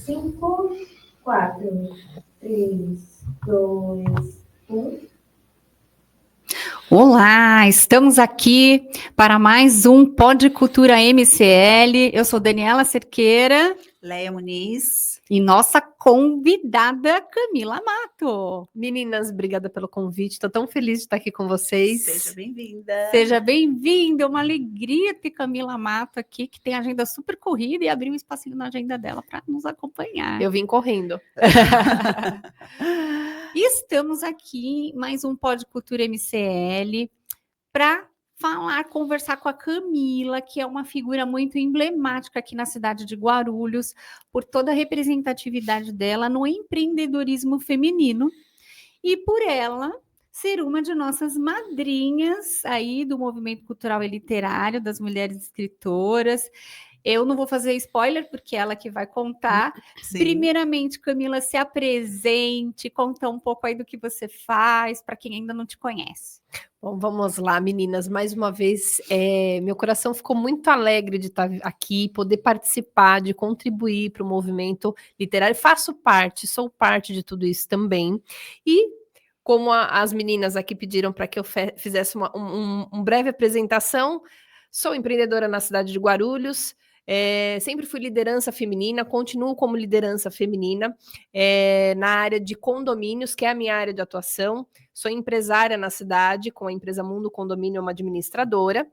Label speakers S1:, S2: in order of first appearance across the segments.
S1: 5, 4, 3, 2, 1.
S2: Olá, estamos aqui para mais um Pod Cultura MCL. Eu sou Daniela Cerqueira.
S3: Leia Muniz.
S2: E nossa convidada, Camila Mato.
S4: Meninas, obrigada pelo convite. Estou tão feliz de estar aqui com vocês.
S3: Seja bem-vinda.
S2: Seja bem-vinda. É uma alegria ter Camila Mato aqui, que tem agenda super corrida e abriu um espacinho na agenda dela para nos acompanhar.
S4: Eu vim correndo.
S2: E estamos aqui em mais um Pod Cultura MCL para conversar com a Camila, que é uma figura muito emblemática aqui na cidade de Guarulhos, por toda a representatividade dela no empreendedorismo feminino e por ela ser uma de nossas madrinhas aí do movimento cultural e literário, das mulheres escritoras. Eu não vou fazer spoiler, porque é ela que vai contar. Sim. Primeiramente, Camila, se apresente, conta um pouco aí do que você faz, para quem ainda não te conhece.
S4: Bom, vamos lá, meninas. Mais uma vez, meu coração ficou muito alegre de estar aqui, poder participar, de contribuir para o movimento literário. Faço parte, sou parte de tudo isso também. E como as meninas aqui pediram para que eu fizesse uma breve apresentação, sou empreendedora na cidade de Guarulhos. Sempre fui liderança feminina, continuo como liderança feminina na área de condomínios, que é a minha área de atuação. Sou empresária na cidade, com a empresa Mundo Condomínio, uma administradora,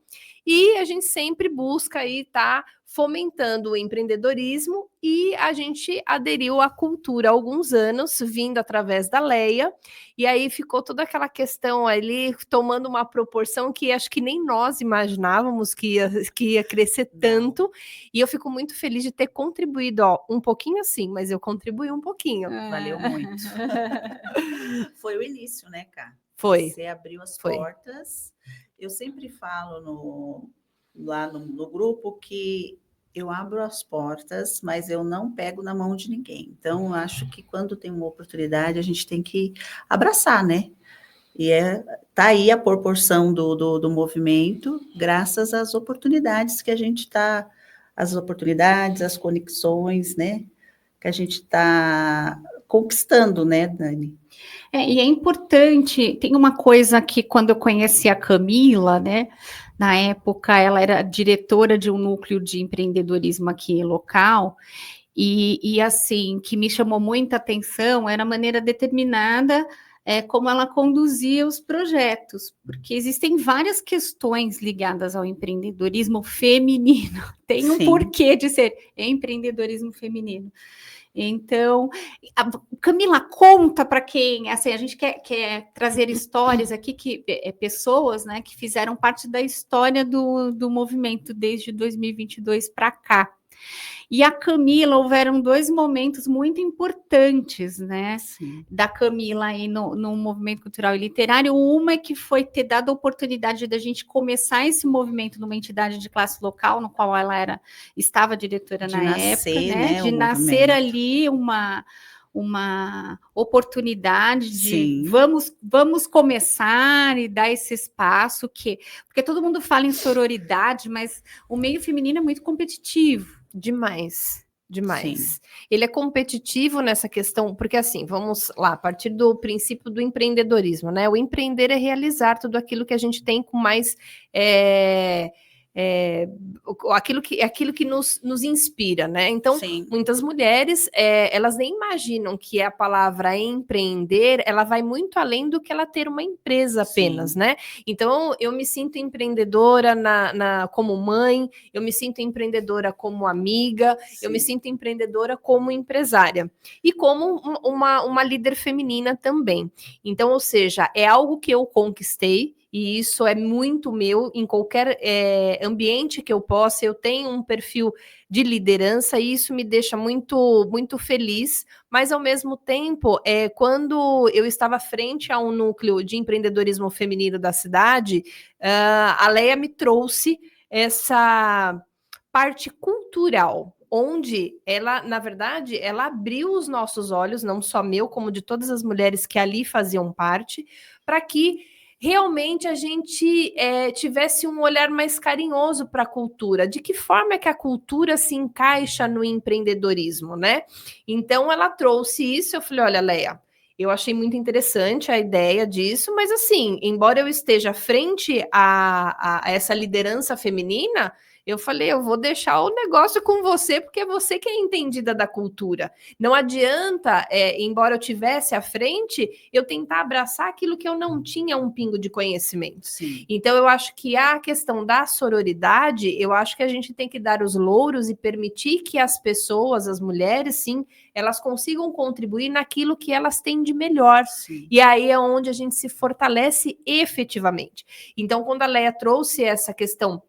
S4: e a gente sempre busca aí estar fomentando o empreendedorismo, e a gente aderiu à cultura há alguns anos, vindo através da Leia, e aí ficou toda aquela questão ali, tomando uma proporção que acho que nem nós imaginávamos que ia crescer tanto, e eu fico muito feliz de ter contribuído, um pouquinho assim, mas eu contribuí um pouquinho.
S3: Valeu muito. Foi o início, né, Cá?
S4: Foi.
S3: Você abriu as portas. Eu sempre falo lá no grupo que eu abro as portas, mas eu não pego na mão de ninguém. Então, eu acho que quando tem uma oportunidade, a gente tem que abraçar, né? E tá aí a proporção do movimento, graças às oportunidades que a gente está, as conexões, né? Que a gente está conquistando, né, Dani?
S2: E é importante, tem uma coisa que quando eu conheci a Camila, né, na época ela era diretora de um núcleo de empreendedorismo aqui local, e assim, que me chamou muita atenção era a maneira determinada como ela conduzia os projetos, porque existem várias questões ligadas ao empreendedorismo feminino, tem um porquê de ser empreendedorismo feminino. Então, Camila, conta para quem, assim, a gente quer trazer histórias aqui, pessoas, né, que fizeram parte da história do movimento desde 2022 para cá. E a Camila, houveram dois momentos muito importantes, né, da Camila aí no movimento cultural e literário. Uma é que foi ter dado a oportunidade da gente começar esse movimento numa entidade de classe local, no qual ela estava diretora na época, né, de nascer ali uma oportunidade de vamos começar e dar esse espaço, porque todo mundo fala em sororidade, mas o meio feminino é muito competitivo.
S4: Demais. Ele é competitivo nessa questão, porque assim, vamos lá, a partir do princípio do empreendedorismo, né? O empreender é realizar tudo aquilo que a gente tem com mais... aquilo que nos inspira, né? Então, muitas mulheres, elas nem imaginam que a palavra empreender, ela vai muito além do que ela ter uma empresa apenas, né? Então, eu me sinto empreendedora como mãe, eu me sinto empreendedora como amiga, eu me sinto empreendedora como empresária e como uma líder feminina também. Então, ou seja, é algo que eu conquistei, e isso é muito meu, em qualquer ambiente que eu possa, eu tenho um perfil de liderança, e isso me deixa muito, muito feliz, mas ao mesmo tempo, quando eu estava frente a um núcleo de empreendedorismo feminino da cidade, a Leia me trouxe essa parte cultural, onde ela, na verdade, ela abriu os nossos olhos, não só meu, como de todas as mulheres que ali faziam parte, para que realmente a gente tivesse um olhar mais carinhoso para a cultura. De que forma é que a cultura se encaixa no empreendedorismo, né? Então, ela trouxe isso, eu falei, olha, Leia, eu achei muito interessante a ideia disso, mas assim, embora eu esteja frente a essa liderança feminina, eu falei, eu vou deixar o negócio com você, porque é você que é entendida da cultura. Não adianta, embora eu tivesse à frente, eu tentar abraçar aquilo que eu não tinha um pingo de conhecimento.
S3: Sim.
S4: Então, eu acho que a questão da sororidade, eu acho que a gente tem que dar os louros e permitir que as pessoas, as mulheres, sim, elas consigam contribuir naquilo que elas têm de melhor.
S3: Sim.
S4: E aí é onde a gente se fortalece efetivamente. Então, quando a Leia trouxe essa questão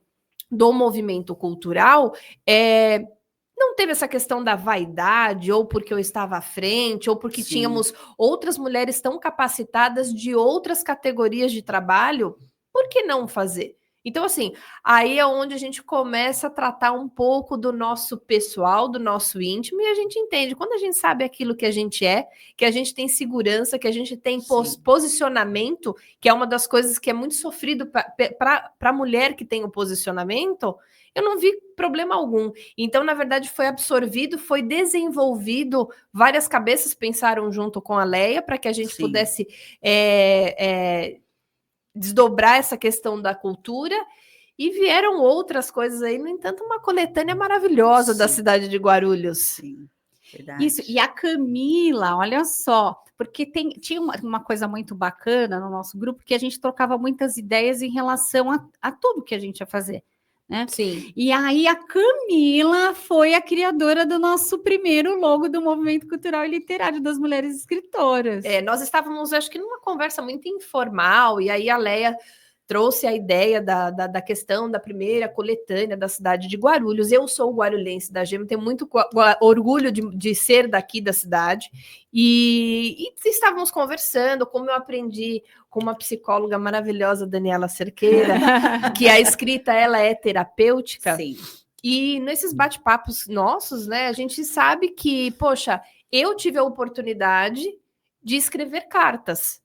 S4: do movimento cultural, não teve essa questão da vaidade, ou porque eu estava à frente, ou porque
S3: Sim.
S4: tínhamos outras mulheres tão capacitadas de outras categorias de trabalho, por que não fazer? Então, assim, aí é onde a gente começa a tratar um pouco do nosso pessoal, do nosso íntimo, e a gente entende, quando a gente sabe aquilo que a gente é, que a gente tem segurança, que a gente tem posicionamento, que é uma das coisas que é muito sofrido para a mulher que tem o posicionamento, eu não vi problema algum. Então, na verdade, foi absorvido, foi desenvolvido, várias cabeças pensaram junto com a Leia para que a gente pudesse desdobrar essa questão da cultura, e vieram outras coisas aí, no entanto, uma coletânea maravilhosa da cidade de Guarulhos.
S3: Sim, verdade.
S2: Isso, e a Camila, olha só, porque tinha uma coisa muito bacana no nosso grupo, que a gente trocava muitas ideias em relação a tudo que a gente ia fazer. Né?
S4: Sim.
S2: E aí a Camila foi a criadora do nosso primeiro logo do Movimento Cultural e Literário das Mulheres Escritoras.
S4: Nós estávamos, acho que, numa conversa muito informal, e aí a Leia trouxe a ideia da questão da primeira coletânea da cidade de Guarulhos. Eu sou guarulhense da Gema, tenho muito orgulho de ser daqui da cidade, e estávamos conversando, como eu aprendi com uma psicóloga maravilhosa, Daniela Cerqueira, que a escrita, ela é terapêutica.
S3: Sim.
S4: E nesses bate-papos nossos, né, a gente sabe que, poxa, eu tive a oportunidade de escrever cartas.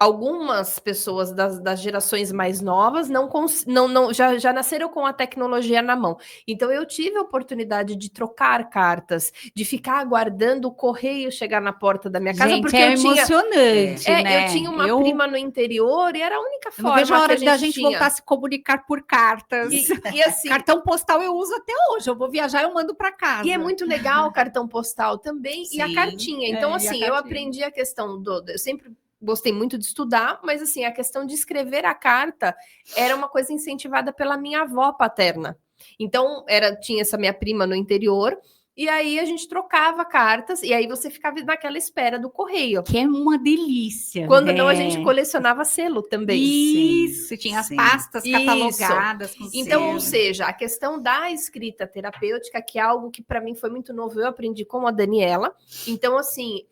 S4: Algumas pessoas das gerações mais novas já nasceram com a tecnologia na mão. Então, eu tive a oportunidade de trocar cartas, de ficar aguardando o correio chegar na porta da minha casa.
S2: Gente,
S4: porque
S2: é
S4: eu tinha,
S2: emocionante, né?
S4: Eu tinha uma prima no interior e era a única forma.
S2: Não vejo a hora
S4: que
S2: da gente voltar a se comunicar por cartas.
S4: E assim,
S2: cartão postal eu uso até hoje. Eu vou viajar, eu mando para casa.
S4: E é muito legal o cartão postal também.
S3: Sim.
S4: E a cartinha. Então, assim, eu aprendi a questão eu sempre gostei muito de estudar, mas assim, a questão de escrever a carta era uma coisa incentivada pela minha avó paterna. Então, tinha essa minha prima no interior, e aí a gente trocava cartas, e aí você ficava naquela espera do correio.
S2: Que é uma delícia.
S4: Quando não, a gente colecionava selo também.
S2: Isso, tinha as pastas catalogadas. Com
S4: então,
S2: selo.
S4: Ou seja, a questão da escrita terapêutica, que é algo que para mim foi muito novo, eu aprendi com a Daniela. Então, assim,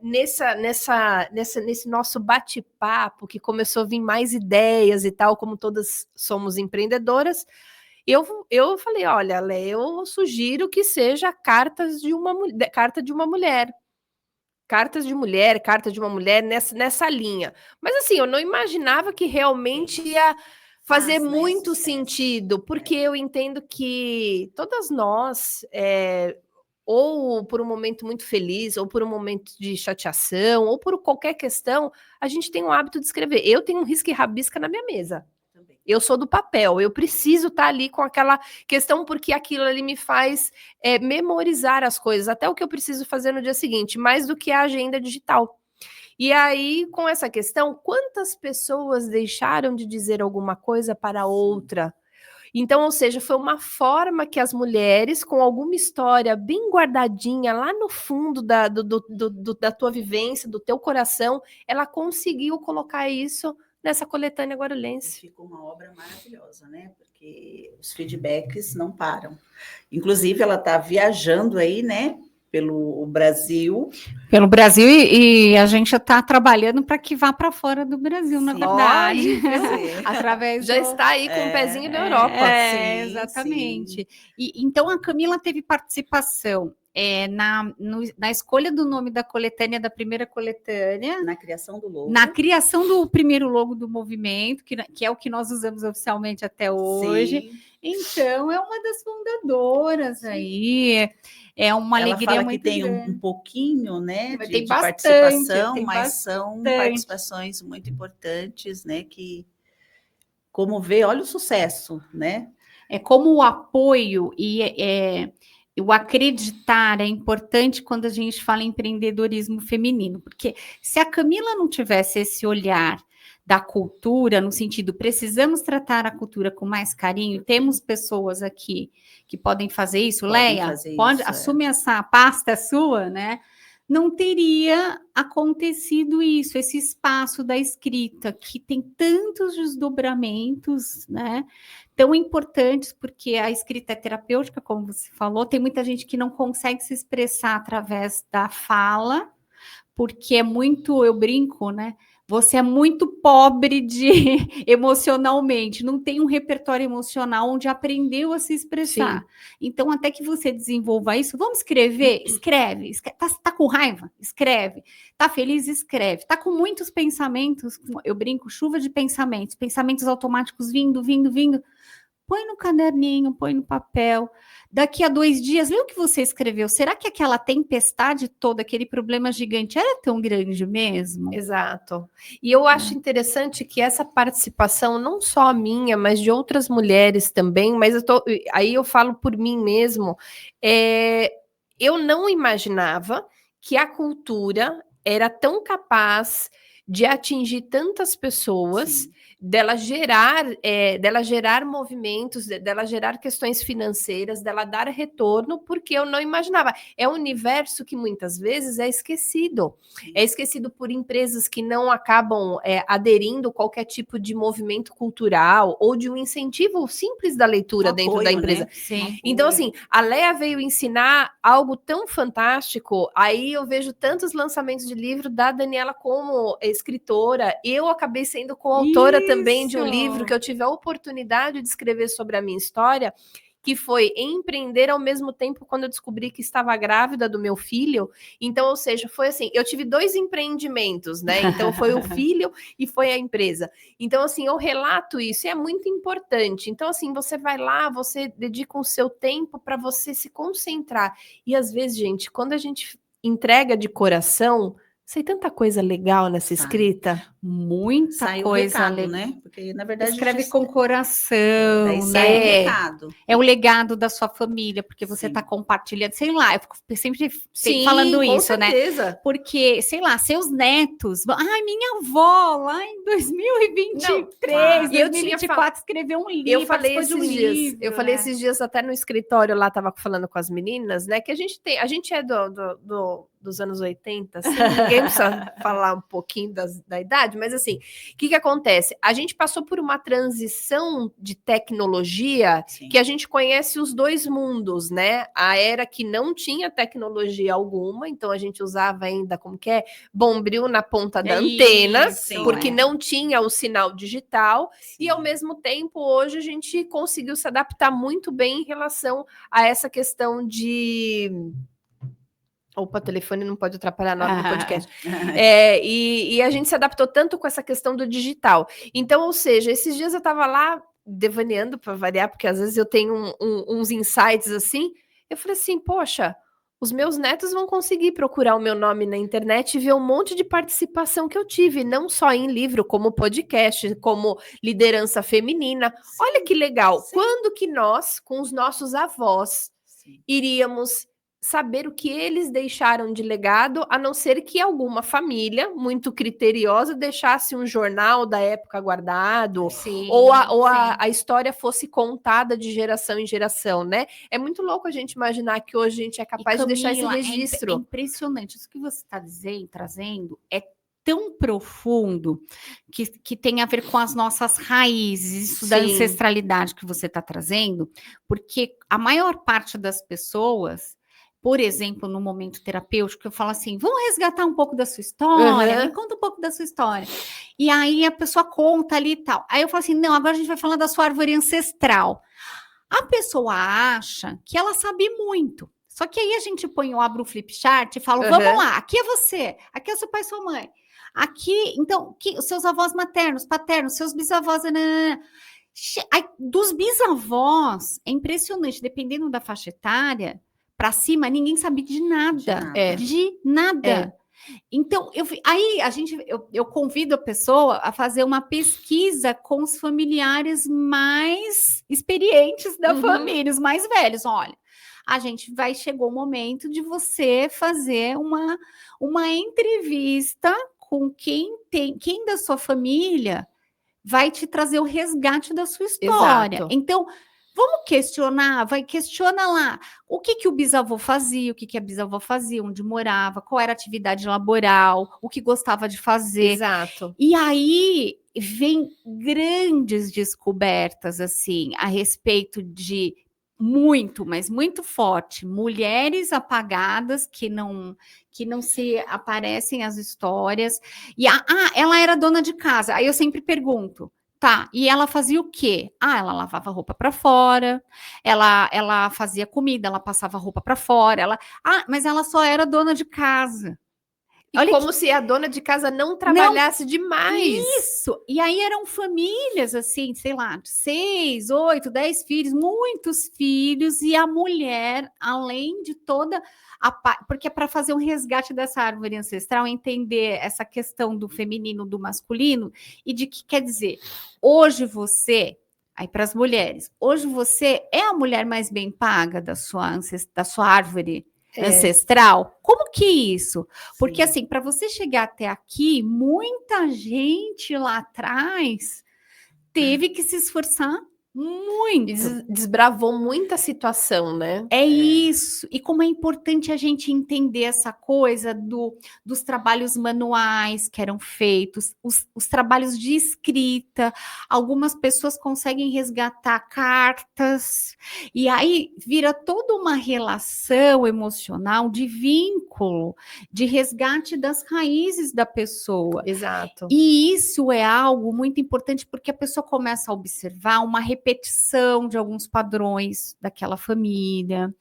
S4: nesse nosso bate-papo, que começou a vir mais ideias e tal, como todas somos empreendedoras, eu falei, olha, Lé, eu sugiro que seja carta de uma mulher. Cartas de mulher, carta de uma mulher nessa linha. Mas assim, eu não imaginava que realmente ia fazer muito sentido, porque eu entendo que todas nós, ou por um momento muito feliz, ou por um momento de chateação, ou por qualquer questão, a gente tem o hábito de escrever. Eu tenho um risco e rabisca na minha mesa. Eu sou do papel, eu preciso estar ali com aquela questão, porque aquilo ali me faz memorizar as coisas, até o que eu preciso fazer no dia seguinte, mais do que a agenda digital. E aí, com essa questão, quantas pessoas deixaram de dizer alguma coisa para outra? Então, ou seja, foi uma forma que as mulheres, com alguma história bem guardadinha lá no fundo da tua vivência, do teu coração, ela conseguiu colocar isso nessa coletânea guarulhense.
S3: Ficou uma obra maravilhosa, né? Porque os feedbacks não param. Inclusive, ela está viajando aí, né? Pelo Brasil.
S2: Pelo Brasil, e a gente está trabalhando para que vá para fora do Brasil, na verdade. Através
S4: Já está aí com o pezinho da Europa.
S2: Exatamente. E, então, a Camila teve participação na escolha do nome da coletânea, da primeira coletânea,
S3: Na criação do logo.
S2: na criação do primeiro logo do movimento, que é o que nós usamos oficialmente até hoje.
S3: Sim.
S2: Então, é uma das fundadoras aí. É uma
S3: Ela
S2: alegria
S3: fala
S2: muito
S3: que tem
S2: grande.
S3: um pouquinho, né,
S2: Mas
S3: de
S2: tem bastante,
S3: participação,
S2: tem
S3: mas são
S2: bastante.
S3: participações muito importantes, né, que, como vê, olha o sucesso, né?
S2: É como o apoio e o acreditar é importante quando a gente fala em empreendedorismo feminino, porque se a Camila não tivesse esse olhar da cultura, no sentido, precisamos tratar a cultura com mais carinho, temos pessoas aqui que podem fazer isso,
S3: Podem
S2: Leia,
S3: fazer
S2: pode,
S3: isso,
S2: assume essa pasta sua, né? Não teria acontecido isso, esse espaço da escrita, que tem tantos desdobramentos, né? Tão importantes, porque a escrita é terapêutica, como você falou, tem muita gente que não consegue se expressar através da fala, porque é muito, eu brinco, né? Você é muito pobre emocionalmente, não tem um repertório emocional onde aprendeu a se expressar.
S4: Sim.
S2: Então, até que você desenvolva isso, vamos escrever? Escreve. Tá com raiva? Escreve. Tá feliz? Escreve. Tá com muitos pensamentos, eu brinco, chuva de pensamentos automáticos vindo. Põe no caderninho, põe no papel. Daqui a 2 dias, lê o que você escreveu. Será que aquela tempestade toda, aquele problema gigante, era tão grande mesmo?
S4: Exato. E eu acho interessante que essa participação, não só a minha, mas de outras mulheres também, mas aí eu falo por mim mesmo, eu não imaginava que a cultura era tão capaz de atingir tantas pessoas,
S3: Sim.
S4: dela gerar movimentos, dela gerar questões financeiras, dela dar retorno, porque eu não imaginava. É um universo que muitas vezes é esquecido. É esquecido por empresas que não acabam aderindo a qualquer tipo de movimento cultural ou de um incentivo simples da leitura dentro da empresa.
S3: Né?
S2: Sim.
S4: Então, assim, a Leia veio ensinar algo tão fantástico. Aí eu vejo tantos lançamentos de livro da Daniela como escritora. Eu acabei sendo coautora também de um livro que eu tive a oportunidade de escrever sobre a minha história, que foi empreender ao mesmo tempo quando eu descobri que estava grávida do meu filho. Então, ou seja, foi assim, eu tive 2 empreendimentos, né? Então, foi o filho e foi a empresa. Então, assim, eu relato isso e é muito importante. Então, assim, você vai lá, você dedica o seu tempo para você se concentrar. E, às vezes, gente, quando a gente entrega de coração, sai tanta coisa legal nessa escrita.
S2: Muita
S3: Sai o
S2: coisa
S3: recado,
S2: legal.
S3: né? Porque, na verdade,
S2: Escreve
S3: já-
S2: com coração,
S3: daí sai
S2: né?
S3: o recado.
S2: É o legado da sua família, porque você
S3: Sim.
S2: está compartilhando, sei lá, eu fico sempre
S4: Sim,
S2: falando
S4: com
S2: isso, né?
S4: certeza.
S2: Porque, sei lá, seus netos, ai, minha avó, lá em 2023,
S3: Não,
S4: e eu
S2: 2024, escreveu um livro,
S4: Eu falei
S2: participou de um
S4: esses dias,
S2: livro,
S4: eu falei
S2: né?
S4: esses dias até no escritório lá, tava falando com as meninas, né? Que a gente é dos anos 80, assim, ninguém precisa falar um pouquinho da idade, mas assim, o que acontece? A gente passou por uma transição de tecnologia
S3: Sim.
S4: que a gente conhece os 2 mundos, né? A era que não tinha tecnologia alguma, então a gente usava ainda, como que é? Bombril na ponta da antena,
S2: Isso,
S4: porque
S2: é.
S4: não tinha o sinal digital,
S3: Sim.
S4: e ao mesmo tempo, hoje a gente conseguiu se adaptar muito bem em relação a essa questão de... Opa, o telefone não pode atrapalhar na hora do podcast. E a gente se adaptou tanto com essa questão do digital. Então, ou seja, esses dias eu estava lá devaneando para variar, porque às vezes eu tenho uns insights assim. Eu falei assim, poxa, os meus netos vão conseguir procurar o meu nome na internet e ver um monte de participação que eu tive, não só em livro, como podcast, como liderança feminina.
S3: Sim.
S4: Olha que legal.
S3: Sim.
S4: Quando que nós, com os nossos avós,
S3: Sim.
S4: iríamos saber o que eles deixaram de legado, a não ser que alguma família muito criteriosa deixasse um jornal da época guardado,
S2: Sim,
S4: ou
S2: sim.
S4: a história fosse contada de geração em geração, né? É muito louco a gente imaginar que hoje a gente é capaz de deixar esse
S2: Camila,
S4: registro.
S2: É impressionante. Isso que você está trazendo é tão profundo que tem a ver com as nossas raízes, isso da
S4: Sim.
S2: ancestralidade que você está trazendo, porque a maior parte das pessoas, por exemplo, no momento terapêutico, eu falo assim, vamos resgatar um pouco da sua história,
S4: Uhum.
S2: me conta um pouco da sua história. E aí a pessoa conta ali e tal. Aí eu falo assim, não, agora a gente vai falar da sua árvore ancestral. A pessoa acha que ela sabe muito. Só que aí a gente abre o flip chart e fala,
S4: Uhum.
S2: vamos lá, aqui é você, aqui é seu pai e sua mãe. Aqui, então, os seus avós maternos, paternos, seus bisavós... Nanana. Aí, dos bisavós, é impressionante, dependendo da faixa etária, para cima, ninguém sabe de nada. De nada. Então, eu convido a pessoa a fazer uma pesquisa com os familiares mais experientes da família, os mais velhos. Olha, chegou o momento de você fazer uma entrevista com quem da sua família vai te trazer o resgate da sua história.
S4: Exato.
S2: Então, vamos questiona lá o que o bisavô fazia, o que a bisavó fazia, onde morava, qual era a atividade laboral, o que gostava de fazer.
S4: Exato.
S2: E aí vem grandes descobertas, assim, a respeito de mas muito forte, mulheres apagadas que não se aparecem as histórias. E ela era dona de casa. Aí eu sempre pergunto, tá, e ela fazia o quê? Ela lavava roupa para fora, ela fazia comida, ela passava roupa para fora, mas ela só era dona de casa.
S4: E
S2: olha
S4: como se a dona de casa não trabalhasse demais.
S2: Isso! E aí eram famílias, assim, sei lá, 6, 8, 10 filhos, muitos filhos, e a mulher, além de toda porque é para fazer um resgate dessa árvore ancestral, entender essa questão do feminino, do masculino, e de que quer dizer, hoje você, aí para as mulheres, hoje você é a mulher mais bem paga da sua árvore ancestral? Como que isso? Porque assim, para você chegar até aqui, muita gente lá atrás teve que se esforçar muito.
S4: Desbravou muita situação, né?
S2: É isso. E como é importante a gente entender essa coisa dos trabalhos manuais que eram feitos, os trabalhos de escrita. Algumas pessoas conseguem resgatar cartas, e aí vira toda uma relação emocional de vínculo, de resgate das raízes da pessoa.
S4: Exato.
S2: E isso é algo muito importante, porque a pessoa começa a observar uma repetição de alguns padrões daquela família.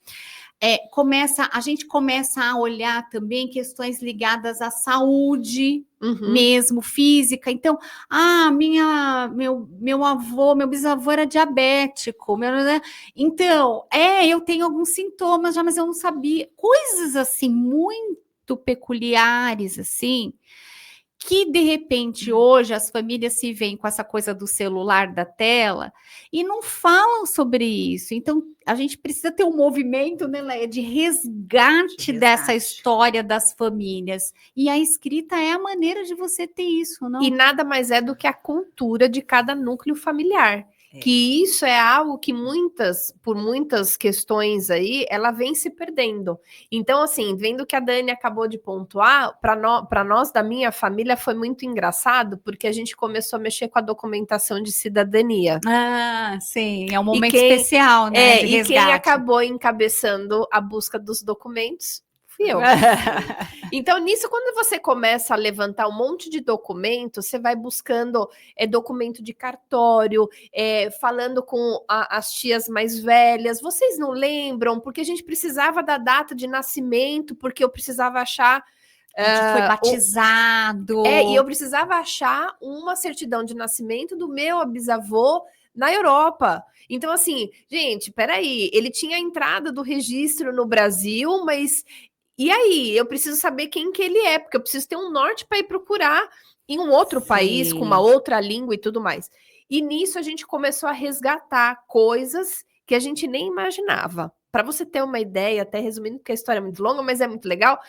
S2: A gente começa a olhar também questões ligadas à saúde, mesmo física. Então, meu avô, meu bisavô era diabético. Então, eu tenho alguns sintomas já, mas eu não sabia. Coisas assim, muito peculiares, assim, que de repente hoje as famílias se veem com essa coisa do celular, da tela, e não falam sobre isso. Então a gente precisa ter um movimento, né, Leia, de resgate dessa história das famílias, e a escrita é a maneira de você ter isso, não?
S4: E nada mais é do que a cultura de cada núcleo familiar. Que isso é algo que por muitas questões aí, ela vem se perdendo. Então, assim, vendo que a Dani acabou de pontuar, para nós da minha família foi muito engraçado, porque a gente começou a mexer com a documentação de cidadania.
S2: Sim, é um momento especial, né? De resgate.
S4: E quem acabou encabeçando a busca dos documentos fui eu. Então, nisso, quando você começa a levantar um monte de documentos, você vai buscando documento de cartório, falando com as tias mais velhas. Vocês não lembram? Porque a gente precisava da data de nascimento, porque eu precisava achar...
S2: onde foi batizado.
S4: E eu precisava achar uma certidão de nascimento do meu bisavô na Europa. Então, assim, gente, peraí, ele tinha a entrada do registro no Brasil, mas... E aí, eu preciso saber quem que ele é, porque eu preciso ter um norte para ir procurar em um outro país, com uma outra língua e tudo mais. E nisso a gente começou a resgatar coisas que a gente nem imaginava. Para você ter uma ideia, até resumindo, porque a história é muito longa, mas é muito legal,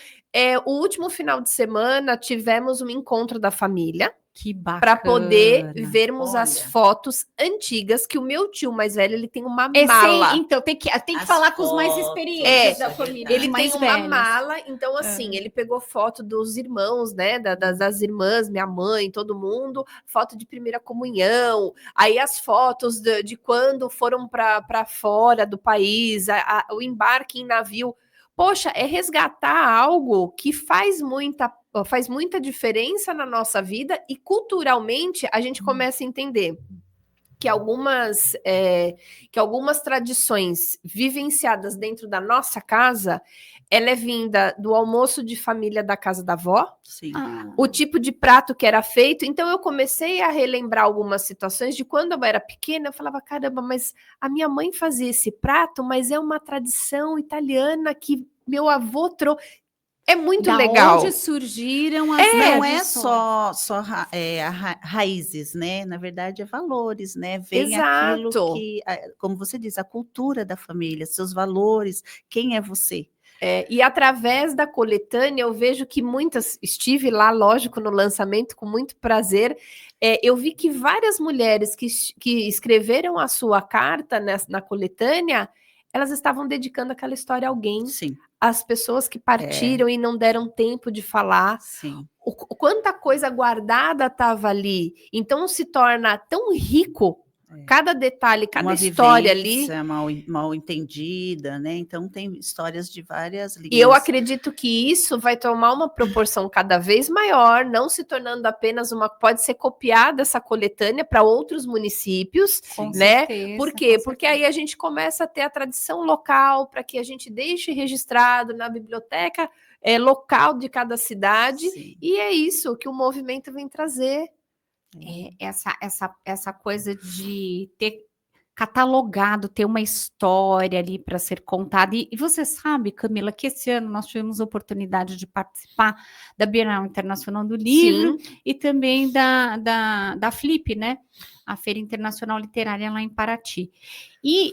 S4: o último final de semana tivemos um encontro da família.
S2: Que bacana.
S4: Para poder vermos as fotos antigas, que o meu tio mais velho, ele tem uma mala.
S2: Então, tem que falar com os mais experientes da família.
S4: Ele tem uma mala, então assim, ele pegou foto dos irmãos, né, das irmãs, minha mãe, todo mundo, foto de primeira comunhão, aí as fotos de quando foram para fora do país, o embarque em navio. Poxa, é resgatar algo que faz muita diferença na nossa vida, e culturalmente a gente começa a entender que algumas tradições vivenciadas dentro da nossa casa, ela é vinda do almoço de família da casa da avó,
S3: Sim.
S4: o tipo de prato que era feito. Então eu comecei a relembrar algumas situações de quando eu era pequena. Eu falava, caramba, mas a minha mãe fazia esse prato, mas é uma tradição italiana que meu avô trouxe. É muito
S2: Da
S4: legal.
S2: onde surgiram as
S3: Não é
S2: tradições.
S3: só raízes, né? Na verdade, é valores, né? Vem
S4: Exato.
S3: aquilo que, como você diz, a cultura da família, seus valores, quem é você?
S4: E através da coletânea, eu vejo que muitas... Estive lá, lógico, no lançamento, com muito prazer. Eu vi que várias mulheres que escreveram a sua carta na coletânea, elas estavam dedicando aquela história a alguém.
S3: Sim,
S4: As pessoas que partiram e não deram tempo de falar.
S3: sim.
S4: Quanta coisa guardada estava ali. Então se torna tão rico cada detalhe, cada
S3: Uma
S4: história
S3: vivência
S4: ali.
S3: mal entendida, né? Então tem histórias de várias linhas.
S4: E eu acredito que isso vai tomar uma proporção cada vez maior, não se tornando apenas pode ser copiada essa coletânea para outros municípios,
S2: Com
S4: né?
S2: certeza,
S4: Por quê?
S2: com
S4: Porque
S2: certeza.
S4: aí a gente começa a ter a tradição local, para que a gente deixe registrado na biblioteca local de cada cidade.
S3: Sim.
S4: E é isso que o movimento vem trazer.
S2: Essa coisa de ter catalogado, ter uma história ali para ser contada. E você sabe, Camila, que esse ano nós tivemos a oportunidade de participar da Bienal Internacional do Livro.
S4: Sim.
S2: E também da Flip, né? A Feira Internacional Literária lá em Paraty. E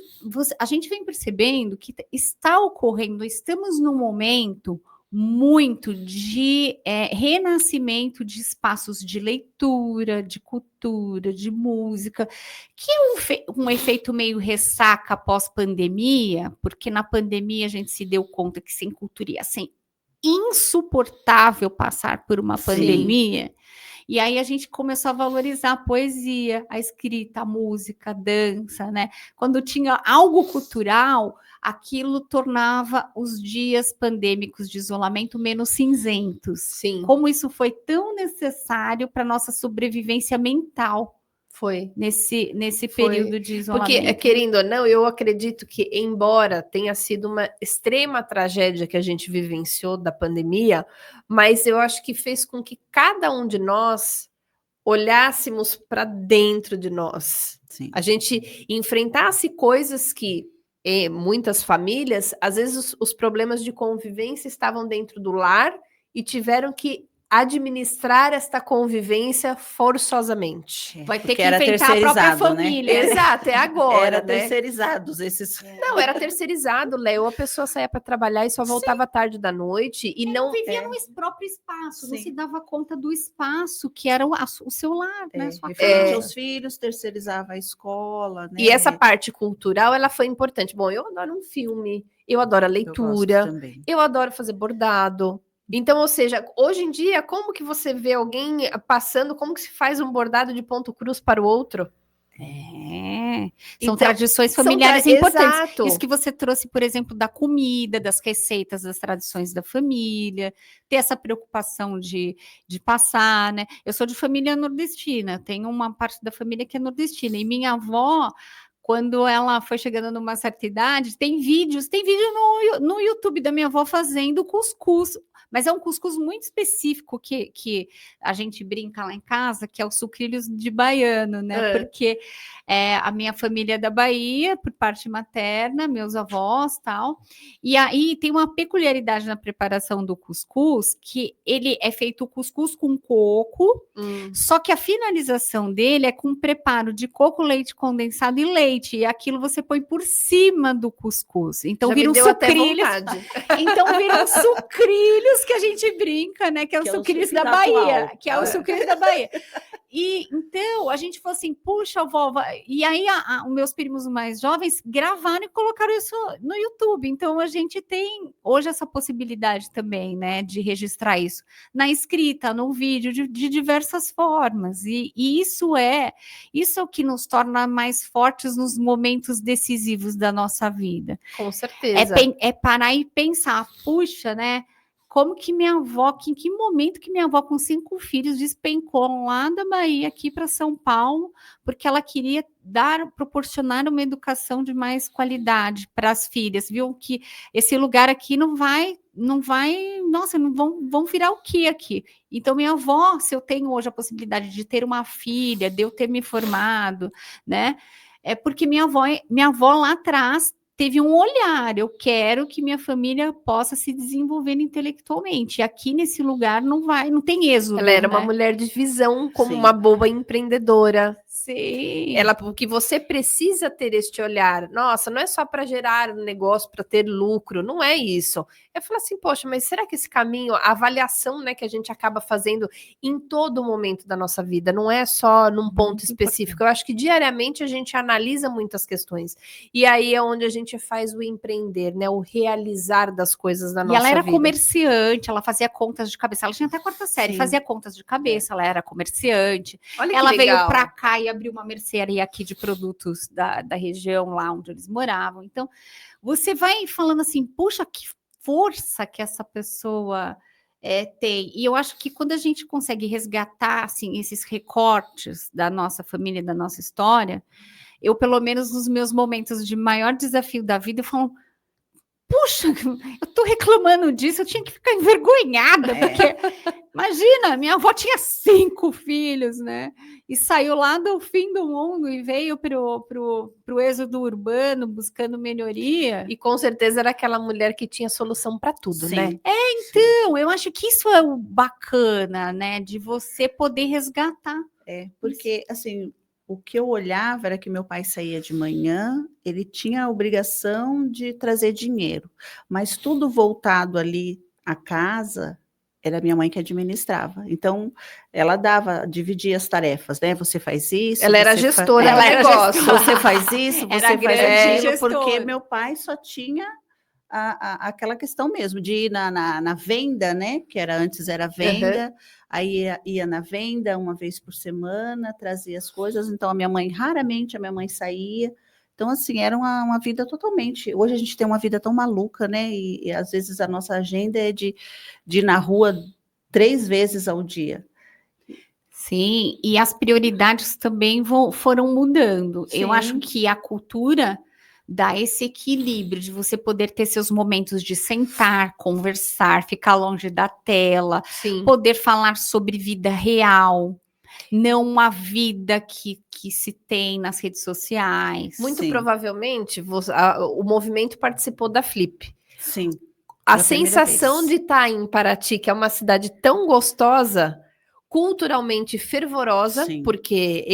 S2: a gente vem percebendo que estamos num momento muito de renascimento de espaços de leitura, de cultura, de música, que é um efeito meio ressaca pós-pandemia, porque na pandemia a gente se deu conta que sem cultura ia ser insuportável passar por uma pandemia. E aí a gente começou a valorizar a poesia, a escrita, a música, a dança, né? Quando tinha algo cultural, aquilo tornava os dias pandêmicos de isolamento menos cinzentos.
S4: Sim.
S2: Como isso foi tão necessário para nossa sobrevivência mental.
S4: Foi.
S2: Nesse período de isolamento.
S4: Porque, querendo ou não, eu acredito que, embora tenha sido uma extrema tragédia que a gente vivenciou da pandemia, mas eu acho que fez com que cada um de nós olhássemos para dentro de nós.
S3: Sim.
S4: A gente enfrentasse coisas que, muitas famílias, às vezes os problemas de convivência estavam dentro do lar e tiveram que administrar esta convivência forçosamente.
S2: Vai ter que
S3: era
S2: enfrentar a própria
S3: terceirizado, né?
S2: família.
S4: Exato, é agora,
S3: Era
S4: né?
S3: terceirizados esses.
S4: Não, era terceirizado, Léo. A pessoa saía para trabalhar e só voltava tarde da noite e não
S2: vivia no próprio espaço, não
S3: Sim.
S2: se dava conta do espaço que era o seu lar, né? Sua
S3: Referente
S2: casa.
S3: aos filhos, terceirizava a escola, né?
S4: E essa parte cultural, ela foi importante. Bom, eu adoro um filme, eu adoro a
S3: Eu
S4: leitura,
S3: gosto também.
S4: eu adoro fazer bordado. Então, ou seja, hoje em dia, como que você vê alguém passando, como que se faz um bordado de ponto cruz para o outro?
S2: São
S4: Então,
S2: tradições familiares importantes.
S4: Exato.
S2: Isso que você trouxe, por exemplo, da comida, das receitas, das tradições da família, ter essa preocupação de passar, né? Eu sou de família nordestina, tenho uma parte da família que é nordestina, e minha avó, quando ela foi chegando numa certa idade, tem vídeo no YouTube da minha avó fazendo cuscuz, mas é um cuscuz muito específico que a gente brinca lá em casa, que é o sucrilhos de baiano, né? Porque a minha família é da Bahia, por parte materna, meus avós, tal, e aí tem uma peculiaridade na preparação do cuscuz, que ele é feito cuscuz com coco, só que a finalização dele é com preparo de coco, leite condensado e leite, e aquilo você põe por cima do cuscuz. Então vira um sucrilhos. Então viram sucrilhos que a gente brinca, né? Que é o sucrilhos da Bahia, que é o sucrilhos da Bahia. E então a gente falou assim, puxa, vó, e aí os meus primos mais jovens gravaram e colocaram isso no YouTube. Então a gente tem hoje essa possibilidade também, né, de registrar isso na escrita, no vídeo, de diversas formas. E isso é o que nos torna mais fortes nos momentos decisivos da nossa vida.
S4: Com certeza.
S2: É parar e pensar, puxa, né? Como que minha avó, em que momento que minha avó com 5 filhos despencou lá da Bahia aqui para São Paulo, porque ela queria proporcionar uma educação de mais qualidade para as filhas, viu? Que esse lugar aqui não vai, nossa, não vão virar o quê aqui? Então, minha avó, se eu tenho hoje a possibilidade de ter uma filha, de eu ter me formado, né? É porque minha avó lá atrás teve um olhar, eu quero que minha família possa se desenvolver intelectualmente. E aqui nesse lugar não tem êxodo.
S4: Ela era uma
S2: né?
S4: mulher de visão, como
S3: Sim.
S4: uma boa empreendedora.
S2: Sim.
S4: Porque você precisa ter este olhar. Nossa, não é só para gerar um negócio, para ter lucro, não é isso. Eu falo assim, poxa, mas será que esse caminho, a avaliação, né, que a gente acaba fazendo em todo momento da nossa vida, não é só num ponto
S2: Muito
S4: específico. Eu acho que diariamente a gente analisa muitas questões. E aí é onde a gente faz o empreender, né, o realizar das coisas da
S2: E
S4: nossa
S2: ela era
S4: vida.
S2: comerciante, ela fazia contas de cabeça. Ela tinha até quarta série,
S3: Sim.
S2: fazia contas de cabeça, ela era comerciante.
S4: Olha
S2: Ela
S4: que
S2: veio
S4: legal.
S2: para cá e abriu uma mercearia aqui de produtos da região lá onde eles moravam. Então, você vai falando assim, puxa, que força que essa pessoa tem. E eu acho que quando a gente consegue resgatar assim, esses recortes da nossa família, da nossa história, eu, pelo menos nos meus momentos de maior desafio da vida, eu falo, puxa, eu tô reclamando disso, eu tinha que ficar envergonhada, porque imagina, minha avó tinha 5 filhos, né? E saiu lá do fim do mundo e veio pro êxodo urbano buscando melhoria.
S4: E com certeza era aquela mulher que tinha solução para tudo,
S3: Sim.
S4: né?
S2: Então, eu acho que isso é o bacana, né? De você poder resgatar.
S3: Porque, assim, o que eu olhava era que meu pai saía de manhã, ele tinha a obrigação de trazer dinheiro, mas tudo voltado ali à casa, era minha mãe que administrava. Então, ela dividia as tarefas, né? Você faz isso.
S4: Ela era
S3: você
S4: gestora
S2: Ela
S4: do
S2: era
S4: negócio.
S2: gestora.
S3: Você faz isso,
S2: Era
S3: você faz
S2: grande
S3: aquilo, porque
S2: gestora.
S3: meu pai só tinha aquela questão mesmo de ir na venda, né? Que antes era venda, aí ia na venda uma vez por semana, trazia as coisas. Então, raramente a minha mãe saía. Então, assim, era uma vida totalmente. Hoje a gente tem uma vida tão maluca, né? E às vezes a nossa agenda é de ir na rua 3 vezes ao dia.
S2: Sim, e as prioridades também foram mudando.
S3: Sim.
S2: Eu acho que a cultura dá esse equilíbrio de você poder ter seus momentos de sentar, conversar, ficar longe da tela,
S4: Sim.
S2: poder falar sobre vida real, não uma vida que se tem nas redes sociais.
S4: Muito
S3: Sim.
S4: provavelmente o movimento participou da Flip.
S3: Sim.
S4: A
S3: Pela primeira
S4: sensação
S3: vez.
S4: de estar em Paraty, que é uma cidade tão gostosa, culturalmente fervorosa,
S3: Sim.
S4: porque